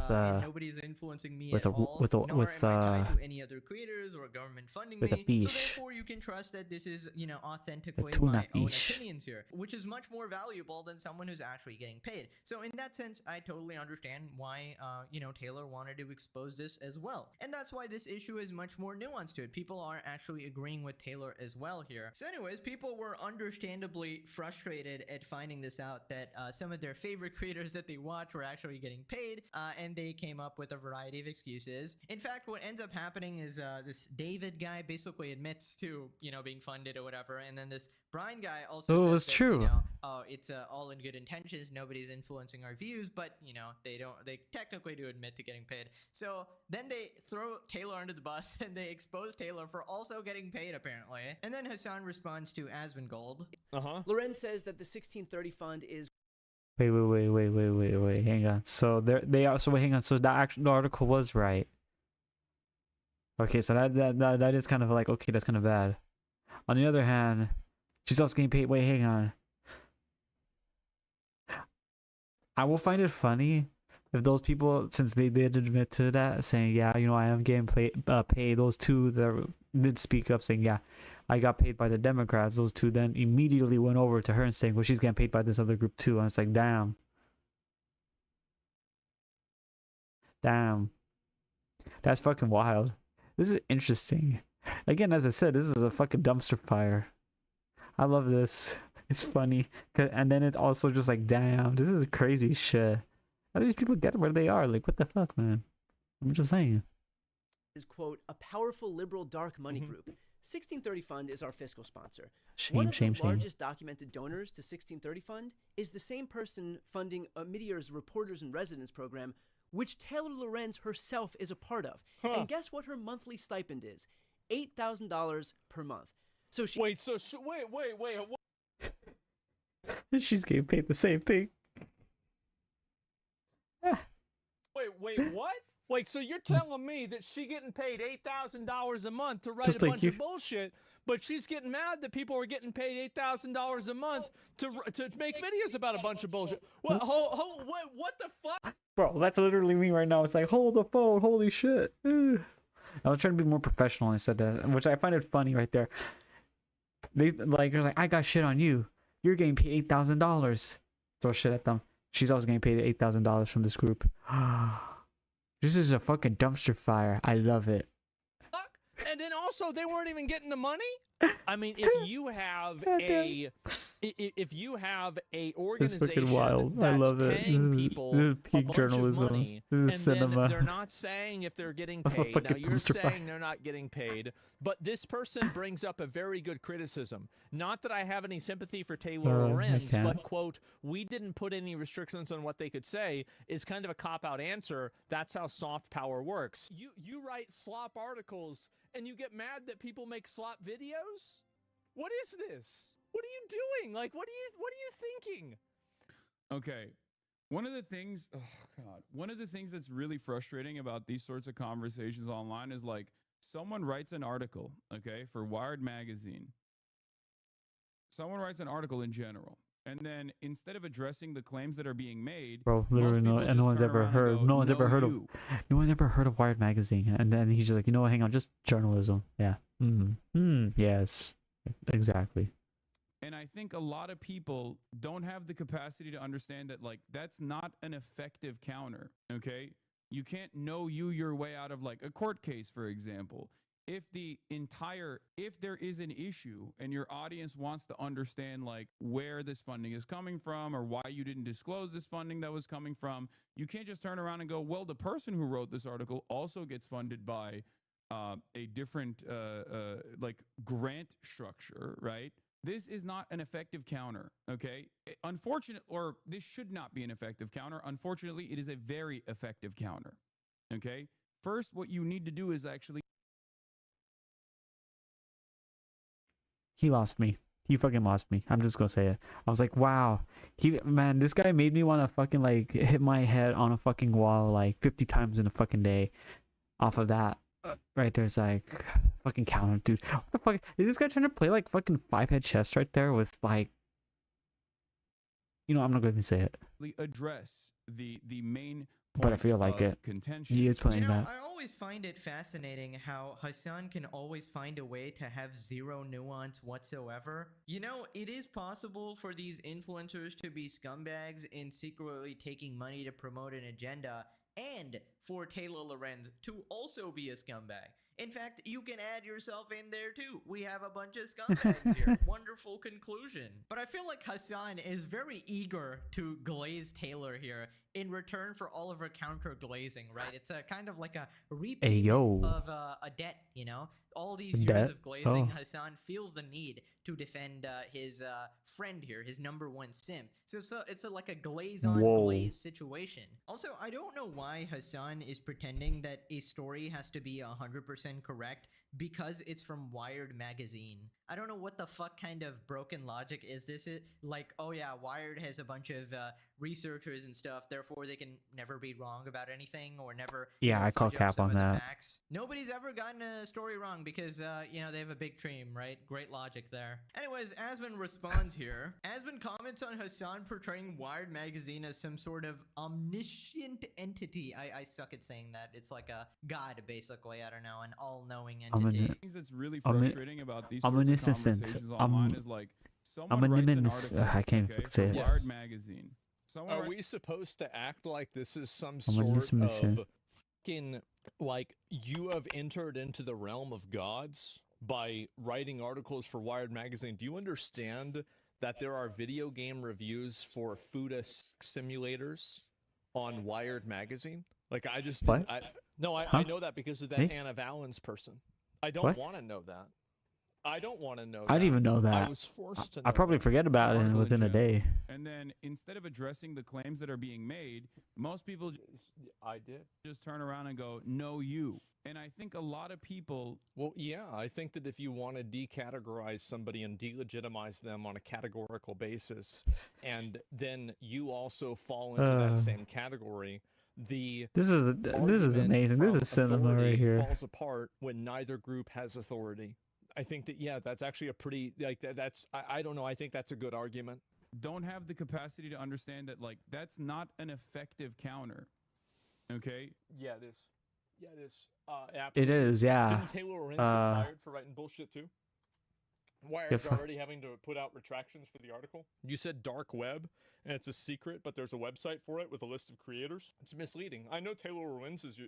nobody's influencing me at all. Nor am I tied to any other creators or government funding me. So therefore, you can trust that this is, you know, authentically my own opinions here, which is much more valuable than someone who's actually getting paid. So in that sense, I totally understand why you know, Taylor wanted to expose this as well. And that's why this issue is much more nuanced to it. People are actually agreeing with Taylor as well here. So anyways, people were understandably frustrated at finding this out, that some of their favorite creators that they watch were actually getting paid, and they came up with a variety of excuses. In fact, what ends up happening is this David guy basically admits to, you know, being funded or whatever, and then this Brian guy also says it was that, true. You know, it's all in good intentions, nobody's influencing our views, but, you know, they technically do admit to getting paid. So then they throw Taylor under the bus and they expose Taylor for also getting paid, apparently. And then Hassan responds to Asmongold. Loren says that the 1630 fund is... Wait, hang on. So hang on. So the article was right. Okay, so that is kind of like, okay, that's kind of bad. On the other hand, she's also getting paid. Wait, hang on. I will find it funny if those people, since they did admit to that, saying, yeah, you know, I am getting paid, those two that did speak up saying, yeah, I got paid by the Democrats, those two then immediately went over to her and saying, well, she's getting paid by this other group too. And it's like, damn. That's fucking wild. This is interesting. Again, as I said, this is a fucking dumpster fire. I love this. It's funny. And then it's also just like, damn, this is crazy shit. How do these people get where they are? Like, what the fuck, man? I'm just saying. Is, quote, a powerful liberal dark money group. 1630 Fund is our fiscal sponsor. Shame. One of the largest documented donors to 1630 Fund is the same person funding Meteor's Reporters in Residence program, which Taylor Lorenz herself is a part of. And guess what her monthly stipend is? $8,000 per month. So she... Wait, She's getting paid the same thing. Wait, what? Wait, so you're telling me that she getting paid $8,000 a month to write Just a like bunch you. of bullshit, but she's getting mad that people are getting paid $8,000 a month to make videos about a bunch of bullshit. What the fuck? Bro, that's literally me right now. It's like, hold the phone, holy shit. I was trying to be more professional and I said that, which I find it funny right there. They're like, I got shit on you. You're getting paid $8,000. Throw shit at them. She's also getting paid $8,000 from this group. This is a fucking dumpster fire. I love it. And then also, they weren't even getting the money? I mean, if if you have a It's organization fucking wild. I that's love it. paying This people is a peak bunch journalism. of money, This and is cinema. then they're not saying if they're getting I'm a paid. Now fucking you're dumpster fire. saying they're not getting paid, but this person brings up a very good criticism. Not that I have any sympathy for Taylor I Lorenz, can't. but quote, we didn't put any restrictions on what they could say is kind of a cop-out answer. That's how soft power works. You write slop articles and you get mad that people make slop videos? What is this? What are you doing? Like, what are you thinking? Okay. One of the things, oh God, one of the things that's really frustrating about these sorts of conversations online is like someone writes an article, okay, for Wired magazine. Someone writes an article in general. And then instead of addressing the claims that are being made, Bro, literally most no, people and no just one's turn ever around and heard. go, No one's ever "No, heard of. you." No one's ever heard of Wired magazine, and then he's just like, you know what? Hang on, just journalism. Yeah. Yes. Exactly. And I think a lot of people don't have the capacity to understand that, like, that's not an effective counter, okay? You can't know your way out of, like, a court case, for example. If there is an issue and your audience wants to understand, like, where this funding is coming from or why you didn't disclose this funding that was coming from, you can't just turn around and go, well, the person who wrote this article also gets funded by a different, like, grant structure, right? This is not an effective counter, okay? Unfortunately, or this should not be an effective counter. Unfortunately, it is a very effective counter, okay? First, what you need to do is actually... He lost me. He fucking lost me. I'm just gonna say it. I was like, wow. Man, this guy made me want to fucking like hit my head on a fucking wall like 50 times in a fucking day. Off of that, right there's like fucking counter, dude. What the fuck is this guy trying to play like fucking 5-head chess right there with like? You know, I'm not going to say it. address the main point But I feel like of it. contention. He is playing You know, that. I always find it fascinating how Hassan can always find a way to have zero nuance whatsoever. You know, it is possible for these influencers to be scumbags in secretly taking money to promote an agenda, and for Taylor Lorenz to also be a scumbag. In fact, you can add yourself in there too. We have a bunch of scumbags here. Wonderful conclusion. But I feel like Hassan is very eager to glaze Taylor here in return for all of her counter glazing, right? It's a kind of like a repayment of a debt, you know? All these years of glazing, Hassan feels the need to defend his friend here, his #1 simp. So it's like a glaze-on-glaze situation. Also, I don't know why Hassan is pretending that a story has to be 100% correct because it's from Wired magazine. I don't know what the fuck kind of broken logic is this. Like, oh yeah, Wired has a bunch of researchers and stuff, therefore they can never be wrong about anything or never I call fudge up cap some on of the that. facts. Nobody's ever gotten a story wrong because you know, they have a big team, right? Great logic there. Anyways, Asman responds here. Asman comments on Hassan portraying Wired magazine as some sort of omniscient entity. I suck at saying that. It's like a god, basically. I don't know, an all-knowing entity. Things that's really frustrating about these sorts of omniscient. conversations online is like someone I'm writes an omniscient. article, I can't okay, say for it. Wired magazine. Someone Are writes- we supposed to act like this is some I'm sort omniscient. of fucking, like, you have entered into the realm of gods by writing articles for Wired magazine? Do you understand that there are video game reviews for Fuda simulators on Wired magazine? Like, I just What? I know that because of that Me? Anna Valens person. I don't What? want to know that. I don't want to know I didn't even know I that. was forced to know I probably that. forget about it article in within a general. day. And then instead of addressing the claims that are being made, most people I did. just turn around and go, "No, you." And I think a lot of people... Well, yeah, I think that if you want to decategorize somebody and delegitimize them on a categorical basis, and then you also fall into that same category, This is argument amazing. This from is cinema right authority here. falls apart when neither group has authority. I think that, yeah, that's actually a pretty, like, that's, I don't know, I think that's a good argument. don't have the capacity to understand that, like, that's not an effective counter. Okay? Yeah, it is. Yeah, it is. It Absolutely. is, yeah. Didn't Taylor Lorenz get fired for writing bullshit too? Wired's fi- already having to put out retractions for the article. You said dark web, and it's a secret, but there's a website for it with a list of creators. It's misleading. I know Taylor Lorenz is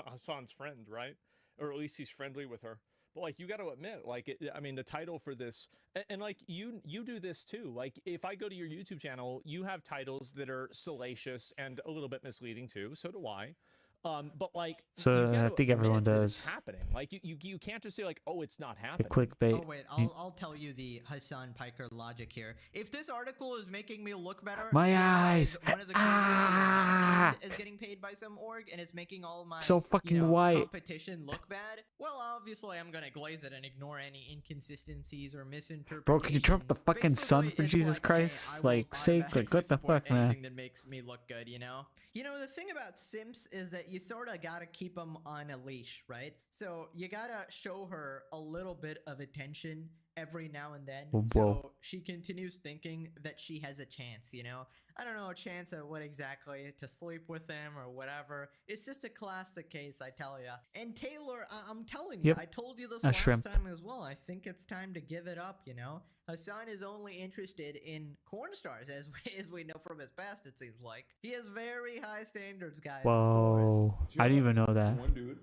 Hassan's friend, right? Or at least he's friendly with her. But like, you got to admit, like, I mean, the title for this, and like you do this too. Like, if I go to your YouTube channel, you have titles that are salacious and a little bit misleading too. So do I. But like, So you I gotta think everyone admit that it's does. happening. Like, you can't just say like, oh, it's not The happening. clickbait. Oh wait, I'll tell you the Hassan Piker logic here. If this article is making me look better, My as eyes! one of the Ah! creators is getting paid by some org, and it's making all my So fucking white. competition look bad. Well, obviously I'm gonna glaze it and ignore any inconsistencies or misinterpretations. Bro, could you drop the fucking sun Basically, for it's Jesus like, hey, Christ? I will Like, sake, automatically like, what the support fuck, man? anything that makes me look good, you know? You know, the thing about simps is that you sort of gotta keep them on a leash, right? So you gotta show her a little bit of attention every now and then, Whoa. so she continues thinking that she has a chance, you know? I don't know, a chance at what exactly, to sleep with him or whatever. It's just a classic case, I tell ya. And Taylor, I'm telling you, Yep. I told you this A last shrimp. time as well. I think it's time to give it up, you know? Hassan is only interested in corn stars, as we know from his past, it seems like. He has very high standards, guys, of Whoa. course. I didn't even know that. One dude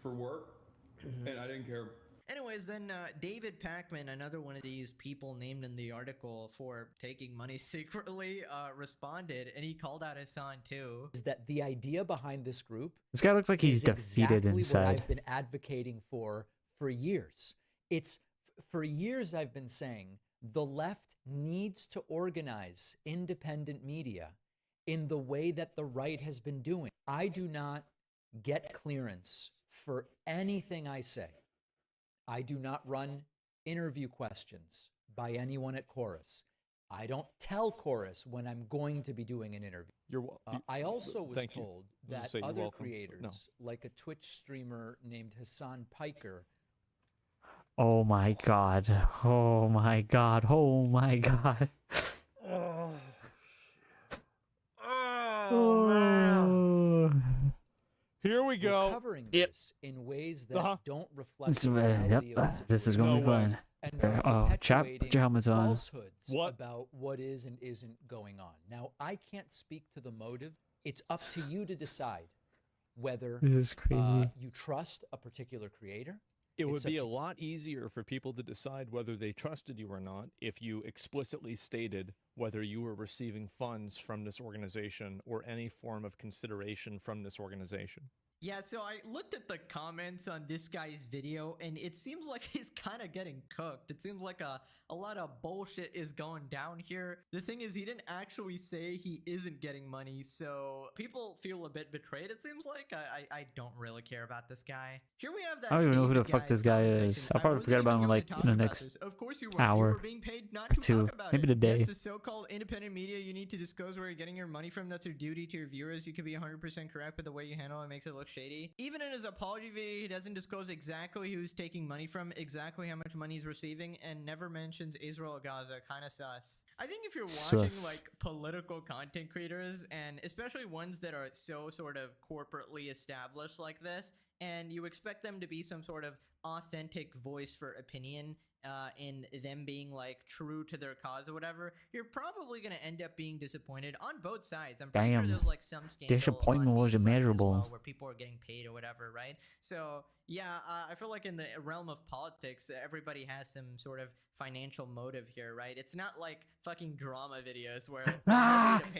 for work, and I didn't care. Anyways, then David Pacman, another one of these people named in the article for taking money secretly, responded, and he called out Hassan too. Is that the idea behind this group? This guy looks like he's is defeated exactly what inside. I've been advocating for years. For years I've been saying the left needs to organize independent media in the way that the right has been doing. I do not get clearance for anything I say. I do not run interview questions by anyone at Chorus. I don't tell Chorus when I'm going to be doing an interview. I also was thank you. told I was gonna that say you're other welcome, but creators, no. like a Twitch streamer named Hassan Piker, Oh my god. Oh my god. Oh my god. Oh. Here we were go. covering Yep. this in ways that Uh-huh. don't reflect It's, the reality yep. of the This is situation. gonna No be way. fun. And they're Oh, chap, put perpetuating your helmets on. falsehoods What? about what is and isn't going on. Now, I can't speak to the motive. It's up to you to decide whether This is crazy. you trust a particular creator. It would It's up be a to- lot easier for people to decide whether they trusted you or not if you explicitly stated whether you were receiving funds from this organization or any form of consideration from this organization. Yeah, so I looked at the comments on this guy's video, and it seems like he's kind of getting cooked. It seems like a lot of bullshit is going down here. The thing is, he didn't actually say he isn't getting money, so people feel a bit betrayed, it seems like. I don't really care about this guy. Here we have that I don't even know who David the fuck guy's this guy comment is. section. I'll probably wasn't forget about even him, going like, to in talk the about next this. Of course you weren't. hour You were being paid not or to two, talk about maybe it. today. Yes, the so-called independent media, you need to disclose where you're getting your money from. That's your duty to your viewers. You can be 100% correct, but the way you handle it makes it look shady. Even in his apology video, he doesn't disclose exactly who's taking money from, exactly how much money he's receiving, and never mentions Israel or Gaza. Kind of sus. I think if you're watching Sus. like political content creators, and especially ones that are so sort of corporately established like this, and you expect them to be some sort of authentic voice for opinion, in them being like true to their cause or whatever, you're probably going to end up being disappointed on both sides. I'm pretty sure Damn. there's like some scandal Disappointment on the was right as immeasurable. well, where people are getting paid or whatever, right? So yeah, I feel like in the realm of politics, everybody has some sort of financial motive here, right? It's not like fucking drama videos where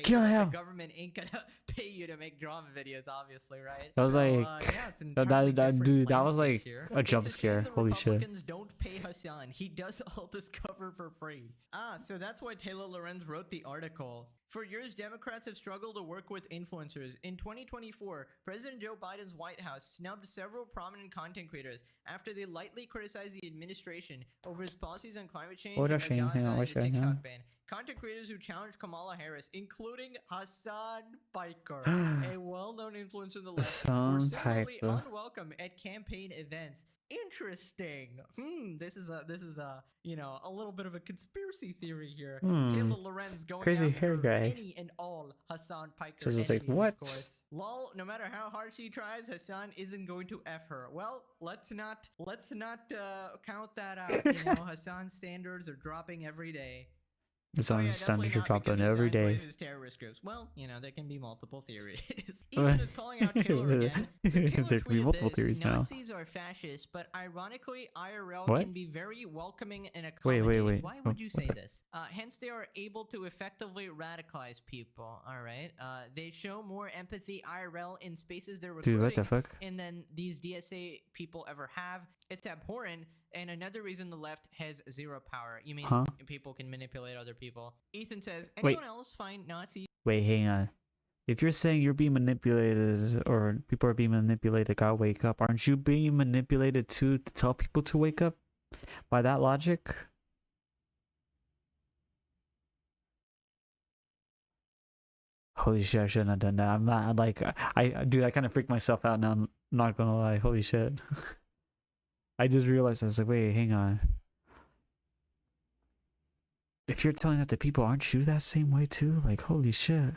kill him. the government ain't gonna pay you to make drama videos, obviously, right? That was So, like- yeah, it's an that- entirely that- different dude, that was landscape like here. a jump It's shame scare. the Holy shit. Republicans don't pay Hassan. He does all this cover for free. So that's why Taylor Lorenz wrote the article. For years, Democrats have struggled to work with influencers. In 2024, President Joe Biden's White House snubbed several prominent content creators after they lightly criticized the administration over its policies on climate change What and a shame, Gaza yeah, and what the a shame, TikTok yeah. ban. Content creators who challenged Kamala Harris, including Hassan Piker, a well-known influencer in the left, were Hassan similarly Piker. unwelcome at campaign events. Interesting. This is a you know, a little bit of a conspiracy theory here. Taylor Lorenz going Crazy after hair guy. any and all Hassan Piker So it's like, enemies, what? of course. Lol, no matter how hard she tries, Hassan isn't going to F her. Well, let's not count that out. You know, Hassan's standards are dropping every day. This Oh, song yeah, is standard definitely to not drop on because every Hassan day. praises terrorist groups. Well, you know, there can be multiple theories. Ethan is calling out Taylor again. So Taylor There could be tweeted multiple this, theories now. Nazis are fascists, but ironically, IRL What? can be very welcoming and Wait, accommodating. wait. Why Oh, would you what say the- this? Hence, they are able to effectively radicalize people, all right? They show more empathy IRL in spaces they're recruiting Dude, what the fuck? and then these DSA people ever have. It's abhorrent. And another reason the left has zero power. You mean Huh? people can manipulate other people? Ethan says, Wait. anyone else find Nazis Wait, hang on. If you're saying you're being manipulated or people are being manipulated, gotta wake up. Aren't you being manipulated too to tell people to wake up? By that logic? Holy shit, I shouldn't have done that. I'm not like dude, I kind of freaked myself out now. I'm not gonna lie. Holy shit. I just realized I was like, wait, hang on. If you're telling that to people, aren't you that same way too? Like, holy shit.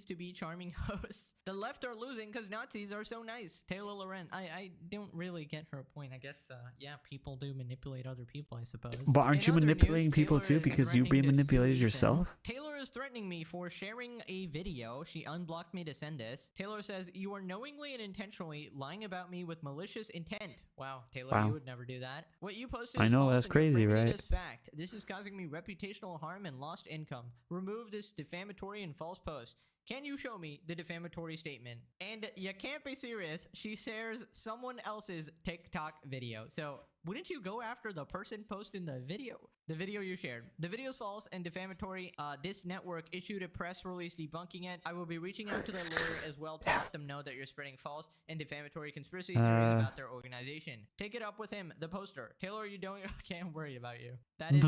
to be charming hosts? The left are losing because Nazis are so nice. Taylor Loren. I don't really get her point. I guess, yeah, people do manipulate other people, I suppose. But aren't In you other manipulating news, people Taylor too is because you're being threatening to sue manipulated Ethan. yourself? Taylor is threatening me for sharing a video. She unblocked me to send this. Taylor says, you are knowingly and intentionally lying about me with malicious intent. Wow, Taylor, Wow. you would never do that. What you posted I is know, false that's and you're crazy, framing it right? as fact. This is causing me reputational harm and lost income. Remove this defamatory and false post. Can you show me the defamatory statement? And you can't be serious. She shares someone else's TikTok video. So wouldn't you go after the person posting the video? The video you shared. The video is false and defamatory. This network issued a press release debunking it. I will be reaching out to their lawyer as well to let them know that you're spreading false and defamatory conspiracy theories about their organization. Take it up with him, the poster. Taylor, are you doing okay? I'm worried about you. That is,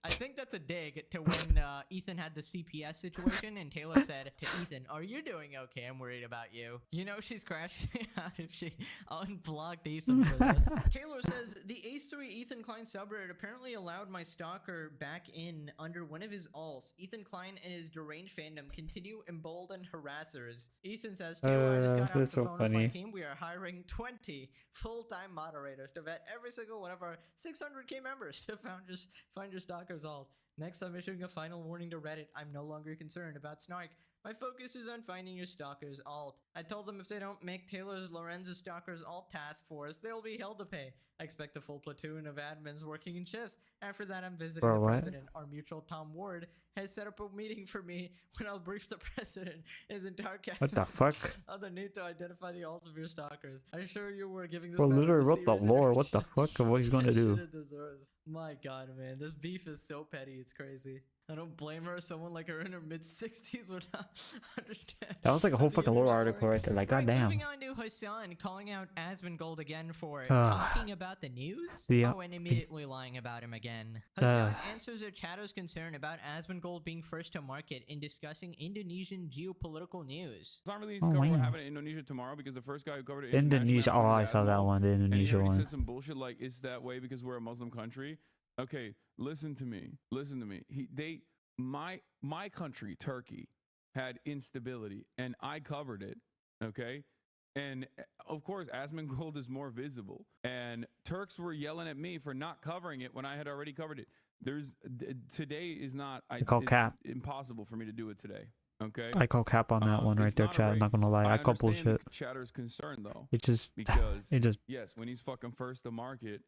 I think that's a dig to when Ethan had the CPS situation and Taylor said to Ethan, are you doing okay? I'm worried about you. You know she's crashing out if she unblocked Ethan for this. Taylor says, the H3 Ethan Klein subreddit apparently allowed my stalker back in under one of his alts. Ethan Klein and his deranged fandom continue embolden harassers. Ethan says, Taylor, I just got off the that's so phone with my funny. team. We are hiring 20 full-time moderators to vet every single one of our 600k members to find your stalker's alt. Next, I'm issuing a final warning to Reddit. I'm no longer concerned about Snark. My focus is on finding your stalker's alt. I told them if they don't make Taylor's Lorenzo's stalker's alt task force, they'll be held to pay. I expect a full platoon of admins working in shifts. After that, I'm visiting Bro, the what? president. Our mutual Tom Ward has set up a meeting for me when I'll brief the president his entire cabinet What the fuck? on the need to identify the alts of your stalkers. I assure you we're giving this Bro, matter literally wrote the serious lore. What the attention. fuck of what he's gonna do? Shit it deserves. My god, man. This beef is so petty. It's crazy. I don't blame her. Someone like her in her mid-60s would not understand. That was like a whole the fucking lore internet article works. right there. Like, Right, goddamn. moving on to Hassan calling out Asmongold again for talking about the news. Yeah. Oh, and immediately lying about him again. Hassan answers a chatter's concern about Asmongold being first to market in discussing Indonesian geopolitical news. It's not really Oh, cover what wow. happened in Indonesia tomorrow because the first guy who covered it Indonesia. Oh, I saw that one. The And he Indonesia already one. said some bullshit like it's that way because we're a Muslim country. Okay, listen to me. My country, Turkey, had instability, and I covered it. Okay, and of course, Asmongold is more visible, and Turks were yelling at me for not covering it when I had already covered it. Today is not. call It's cap. impossible for me to do it today. Okay. I call cap on that one right It's there, not a chat. I'm not gonna race. lie. I call understand bullshit. the chatter's concern though, It just, because it just, yes, when he's fucking first to market,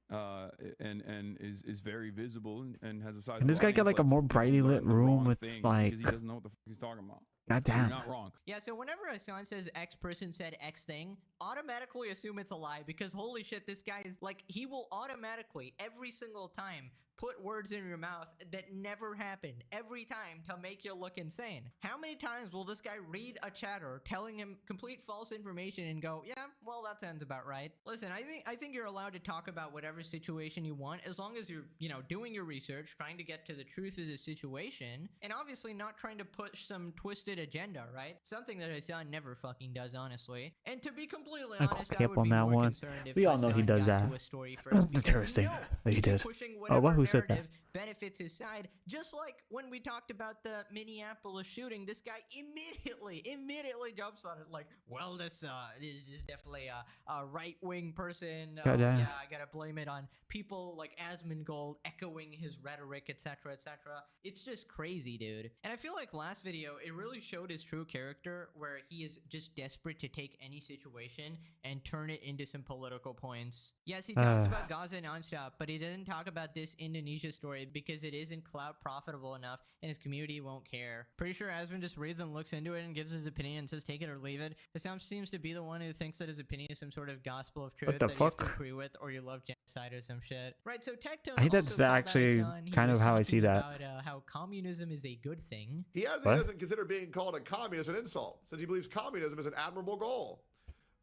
and is very visible and has a size. and this guy got like a more brightly lit room with like, because he doesn't know what the fuck he's talking about. So you're goddamn. not wrong. Yeah, so whenever Hassan says X person said X thing, automatically assume it's a lie because holy shit, this guy is like, he will automatically, every single time, put words in your mouth that never happened every time to make you look insane. How many times will this guy read a chatter telling him complete false information and go, yeah, well, that sounds about right. Listen, I think you're allowed to talk about whatever situation you want as long as you're, doing your research, trying to get to the truth of the situation, and obviously not trying to push some twisted agenda, right? Something that Hassan never fucking does, honestly. And to be completely I call honest, I cap would on be that more one. concerned if We all know he Hassan does got that. to a story first The because terrorist thing you know that he he'd be did. pushing Oh, whatever Wahoo said that? narrative benefits his side. Just like when we talked about the Minneapolis shooting, this guy immediately jumps on it like, well, this is definitely a right-wing person. Goddamn. Yeah, I gotta blame it on people like Asmongold echoing his rhetoric, etc., etc. It's just crazy, dude. And I feel like last video, it really showed his true character, where he is just desperate to take any situation and turn it into some political points. Yes, he talks about Gaza nonstop, but he doesn't talk about this Indonesia story because it isn't clout profitable enough and his community won't care. Pretty sure Asmon just reads and looks into it and gives his opinion and says take it or leave it. Hassan seems to be the one who thinks that his opinion is some sort of gospel of truth the that you have to fuck? agree with, or you love genocide or some shit. Right, so Tectone I think that's also called out actually Hassan. He kind of was how I see talking that. about, how communism is a good thing. He What? doesn't consider being called a communist an insult, since he believes communism is an admirable goal.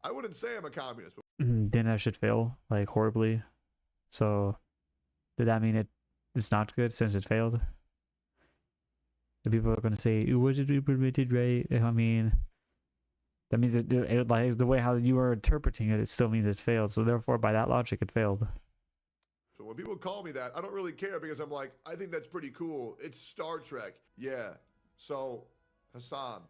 I wouldn't say I'm a communist, but Didn't that shit fail like horribly? So did that mean it's not good since it failed? The people are gonna say it wasn't implemented right. I mean, that means it like the way how you are interpreting it, it still means it failed. So therefore, by that logic, it failed. so when people call me that, I don't really care because I'm like, I think that's pretty cool. It's Star Trek. Yeah. So, Hassan,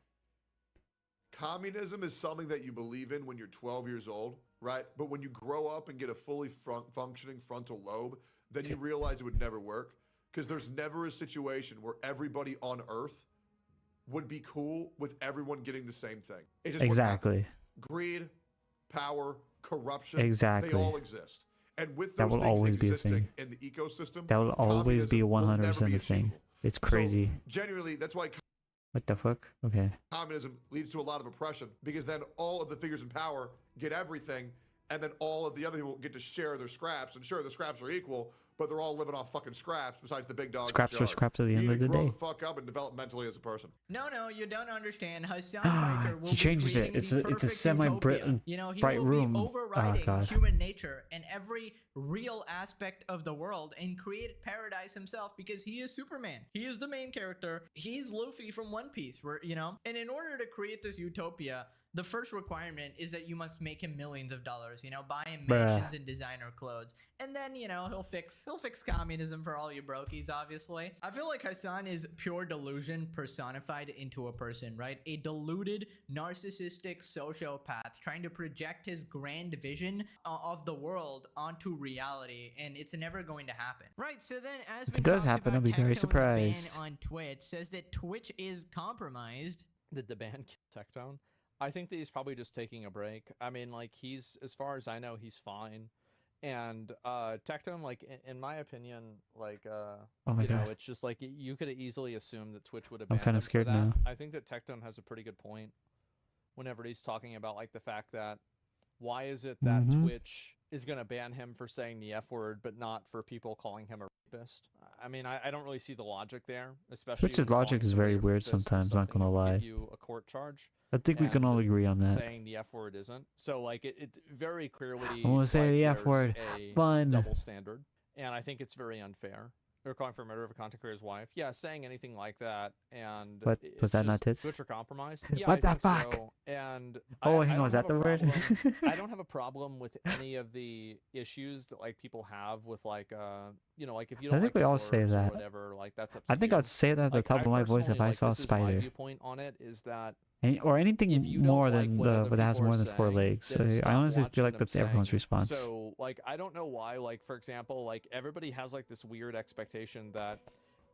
communism is something that you believe in when you're 12 years old, right? But when you grow up and get a fully functioning frontal lobe, then you realize it would never work, because there's never a situation where everybody on Earth would be cool with everyone getting the same thing. It just wouldn't happen. Exactly. Greed, power, corruption, Exactly. they all exist. And with That those will things always be a existing thing. in the ecosystem, That will always be communism will 100% never be a thing. achievable. It's So, crazy. genuinely, that's why What the fuck? Okay. communism leads to a lot of oppression, because then all of the figures in power get everything, and then all of the other people get to share their scraps. And sure, the scraps are equal, but they're all living off fucking scraps besides the big dogs. Scraps in are charge. scraps at the You end need of to the grow day. the fuck up and develop mentally as a person. No, you don't understand. Hassan Biker will He changed be it. creating It's the a perfect semi-bright utopia. You know, he bright will room. be Oh, overriding God. human nature and every real aspect of the world and create paradise himself, because he is Superman. He is the main character. He's Luffy from One Piece, you know? And in order to create this utopia, the first requirement is that you must make him millions of dollars, you know, buy him mansions and designer clothes. And then, you know, he'll fix communism for all you brokies, obviously. I feel like Hassan is pure delusion personified into a person, right? A deluded, narcissistic sociopath trying to project his grand vision of the world onto reality, and it's never going to happen. Right, so then as it does happen, I'll be very surprised. Ban on Twitch says that Twitch is compromised. Did the ban kill Tectone? I think that he's probably just taking a break. I mean, like, he's, as far as I know, he's fine. And Tectone, like, in my opinion, like, Oh my you know, God. it's just like you could easily assume that Twitch would have I'm banned kinda him for scared that. now. I think that Tectone has a pretty good point whenever he's talking about, like, the fact that why is it that Mhm. Twitch is going to ban him for saying the F word, but not for people calling him a rapist? I mean, I don't really see the logic there, especially Twitch's when calling logic is somebody very a weird rapist is sometimes, not something gonna that will lie. get you a court charge. I think we can all And agree on that. saying the F word isn't. So, like, it very clearly, I'm gonna say like, the F there's word. a Fun. double standard, and I think it's very unfair. They're calling for murder of a content creator's wife. Yeah, saying anything like that, and What, it's was that not just tits? Twitch are compromised. Yeah, What I the think fuck? so. And Oh, I hang on, don't was that have a the word? problem- I don't have a problem with any of the issues that, like, people have with, like, you know, like, if you don't I think like we all say slurs or that. whatever, like, that's up I to think you. I'd say that at the Like, top of my voice if personally, I like, saw a this is my spider. viewpoint on it is that Or anything if you don't more like than what other that has people more are than 4 saying, legs. then I stop honestly feel watching like them that's everyone's saying it. response. So, like, I don't know why, like, for example, like, everybody has, like, this weird expectation that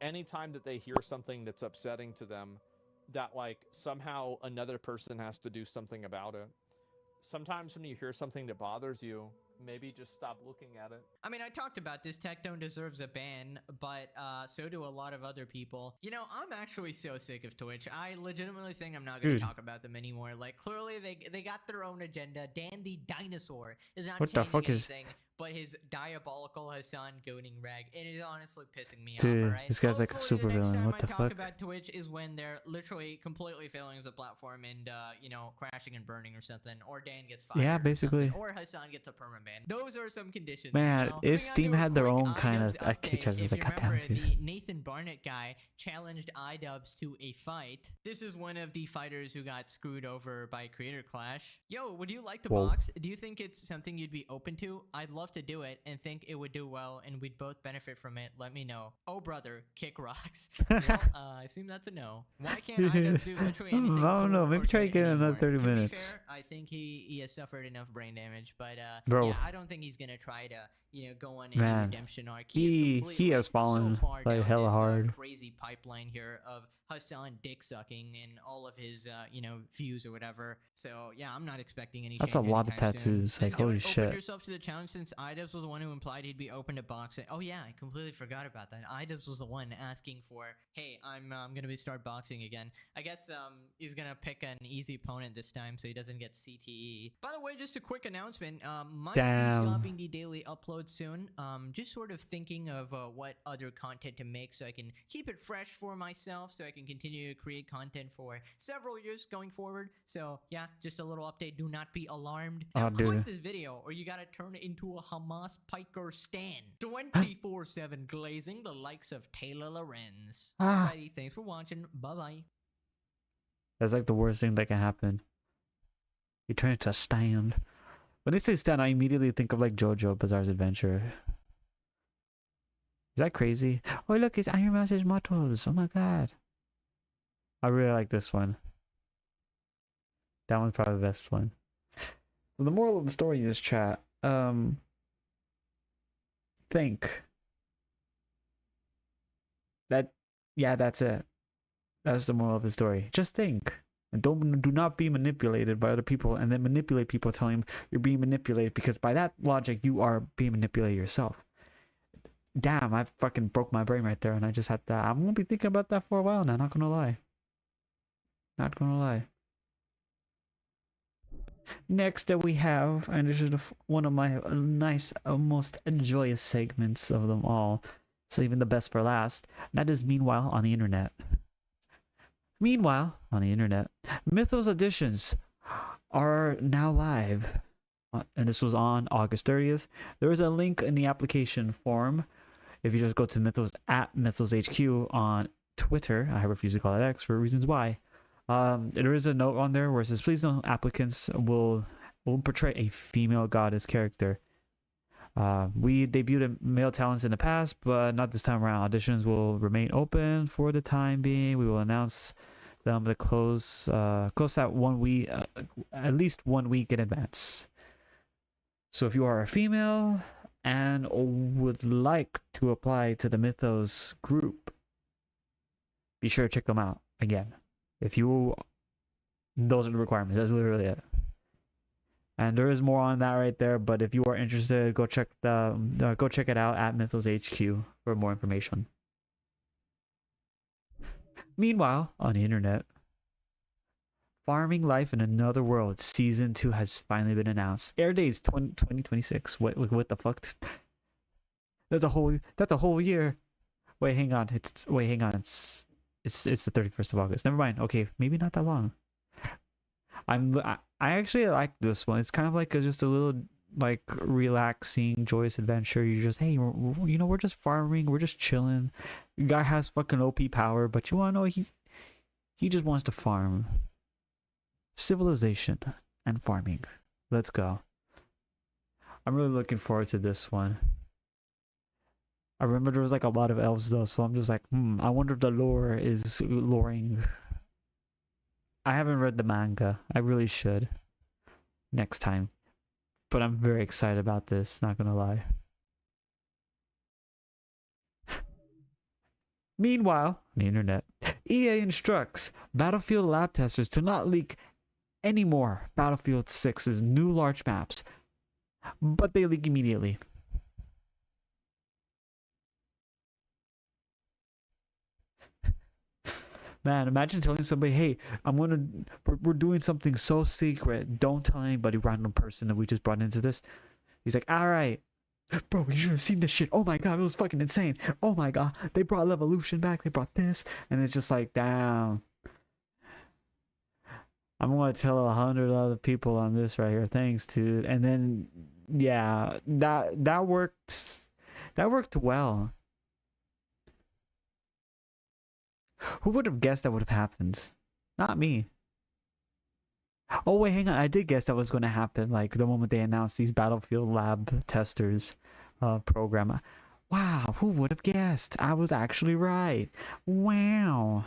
anytime that they hear something that's upsetting to them, that, like, somehow another person has to do something about it. Sometimes when you hear something that bothers you, maybe just stop looking at it. I mean, I talked about this. Tectone deserves a ban, but so do a lot of other people. You know, I'm actually so sick of Twitch. I legitimately think I'm not going Dude. to talk about them anymore. Like, clearly they got their own agenda. Dan the Dinosaur is not What the changing fuck is- anything but his diabolical Hassan goading rag. It is honestly pissing me Dude, off, alright? this guy's like a Hopefully the next supervillain. time What I the talk fuck? about Twitch is when they're literally completely failing as a platform and, you know, crashing and burning or something. Or Dan gets fired. Yeah, or something, basically. Or Hassan gets a perma ban. Those are some conditions. Man, you know? if Moving on Steam to a had their quick own kind of iDubbbz update, catches, if like, you God damn remember, it, the Nathan Barnett guy challenged iDubbbz to a fight. This is one of the fighters who got screwed over by Creator Clash. Yo, would you like to Whoa. box? Do you think it's something you'd be open to? I'd love to do it and think it would do well and we'd both benefit from it. Let me know. Oh, brother, kick rocks. Well, I assume that's a no. Why can't iDubbbz do literally anything? I don't know. cool Maybe or try to good get another anymore? 30 To be minutes. fair, I think he has suffered enough brain damage, but Bro. yeah, I don't think he's gonna try to go on any Man, redemption arc. he has fallen so far like down hella this, hard. crazy pipeline here of Hassan dick sucking and all of his views or whatever. So yeah, I'm not expecting any. That's a change lot of anytime soon. tattoos. Then Like, holy don't shit. Open yourself to the challenge since iDubbbz was the one who implied he'd be open to boxing. Oh yeah, I completely forgot about that. iDubbbz was the one asking for, hey, I'm gonna start boxing again. I guess he's gonna pick an easy opponent this time so he doesn't get CTE. By the way, just a quick announcement. Might be Damn. stopping the daily upload soon. Just sort of thinking of what other content to make so I can keep it fresh for myself, so I can continue to create content for several years going forward. So yeah, just a little update. Do not be alarmed. Now Oh, click dude. this video or you gotta turn it into a Hamas piker stand. 24/7 glazing the likes of Taylor Lorenz. Ah. Alrighty, thanks for watching. Bye bye. That's like the worst thing that can happen. You turn into a stand. When they say stand, I immediately think of like JoJo Bizarre's Adventure. Is that crazy? Oh look, it's Iron Master's mottos. Oh my god. I really like this one. That one's probably the best one. So the moral of the story in this chat, think. That's it. That's the moral of the story. Just think. And do not be manipulated by other people and then manipulate people telling them you're being manipulated, because by that logic you are being manipulated yourself. Damn, I fucking broke my brain right there and I just had that. I won't be thinking about that for a while now, not gonna lie. Not gonna lie. Next that we have, and this is one of my nice, most joyous segments of them all, saving the best for last, that is Meanwhile on the Internet. Meanwhile on the Internet, Mythos editions are now live, and this was on August 30th. There is a link in the application form. If you just go to Mythos at Mythos HQ on Twitter, I refuse to call it X for reasons why. There is a note on there where it says, please note applicants will portray a female goddess character. We debuted male talents in the past, but not this time around. Auditions will remain open for the time being. We will announce them to close out 1 week, at least 1 week in advance. So if you are a female and would like to apply to the Mythos group, be sure to check them out. Again, those are the requirements. That's literally it. And there is more on that right there, but if you are interested, go check it out at Mythos HQ for more information. Meanwhile, on the internet, Farming Life in Another World Season 2 has finally been announced. Air dates 2026. What the fuck? That's a whole year. Wait, hang on. It's the 31st of August. Never mind. Okay, maybe not that long. I actually like this one. It's kind of like just a little like relaxing, joyous adventure. You're just, hey, we're just farming, we're just chilling. Guy has fucking OP power, but you wanna know he just wants to farm. Civilization and farming. Let's go. I'm really looking forward to this one. I remember there was like a lot of elves though, so I'm just like, I wonder if the lore is loring. I haven't read the manga. I really should. Next time. But I'm very excited about this, not gonna lie. Meanwhile, on the internet, EA instructs Battlefield lab testers to not leak any more Battlefield 6's new large maps, but they leak immediately. Man, imagine telling somebody, hey, we're doing something so secret. Don't tell anybody, random person that we just brought into this. He's like, all right. Bro, you should have seen this shit. Oh my god, it was fucking insane. Oh my god, they brought Evolution back. They brought this. And it's just like, damn. I'm going to tell 100 other people on this right here. Thanks, dude. And then yeah, that worked. That worked well. Who would have guessed that would have happened? Not me. Oh wait, hang on. I did guess that was going to happen. Like the moment they announced these Battlefield Lab testers program. Wow, who would have guessed? I was actually right. Wow.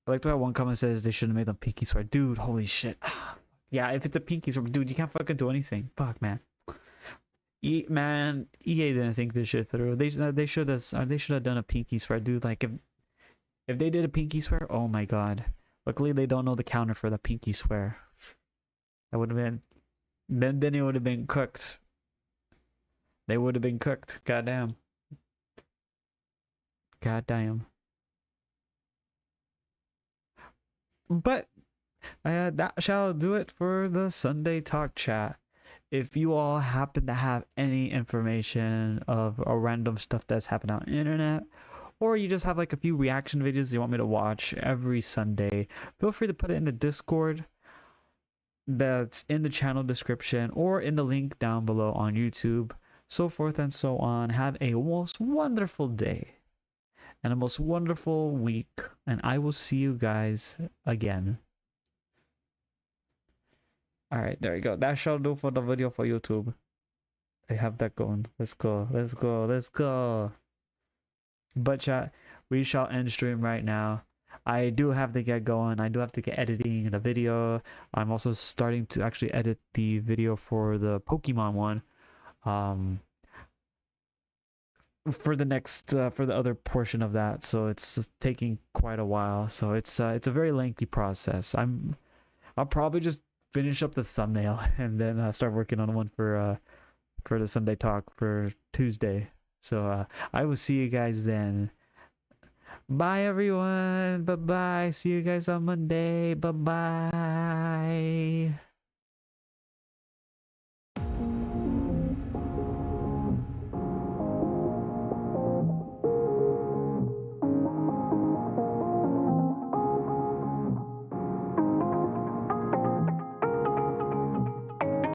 I like the way one comment says they should have made them pinky swear. Dude, holy shit. Yeah, if it's a pinky swear, dude, you can't fucking do anything. Fuck, man. Man, EA didn't think this shit through. They should have done a pinky swear, dude. Like if they did a pinky swear, oh my god. Luckily they don't know the counter for the pinky swear. That would have been then it would have been cooked. They would have been cooked. Goddamn. Goddamn. But that shall do it for the Sunday Talk chat. If you all happen to have any information of a random stuff that's happened on the internet, or you just have like a few reaction videos you want me to watch every Sunday, feel free to put it in the Discord that's in the channel description or in the link down below on YouTube, so forth and so on. Have a most wonderful day and a most wonderful week, and I will see you guys again. Alright, there you go. That shall do for the video for YouTube. I have that going. Let's go. Let's go. Let's go. But chat, we shall end stream right now. I do have to get going. I do have to get editing the video. I'm also starting to actually edit the video for the Pokemon one. For the next for the other portion of that. So it's taking quite a while. So it's a very lengthy process. I'll probably just finish up the thumbnail and then start working on one for the Sunday Talk for Tuesday. So I will see you guys then. Bye everyone. Bye bye. See you guys on Monday. Bye bye.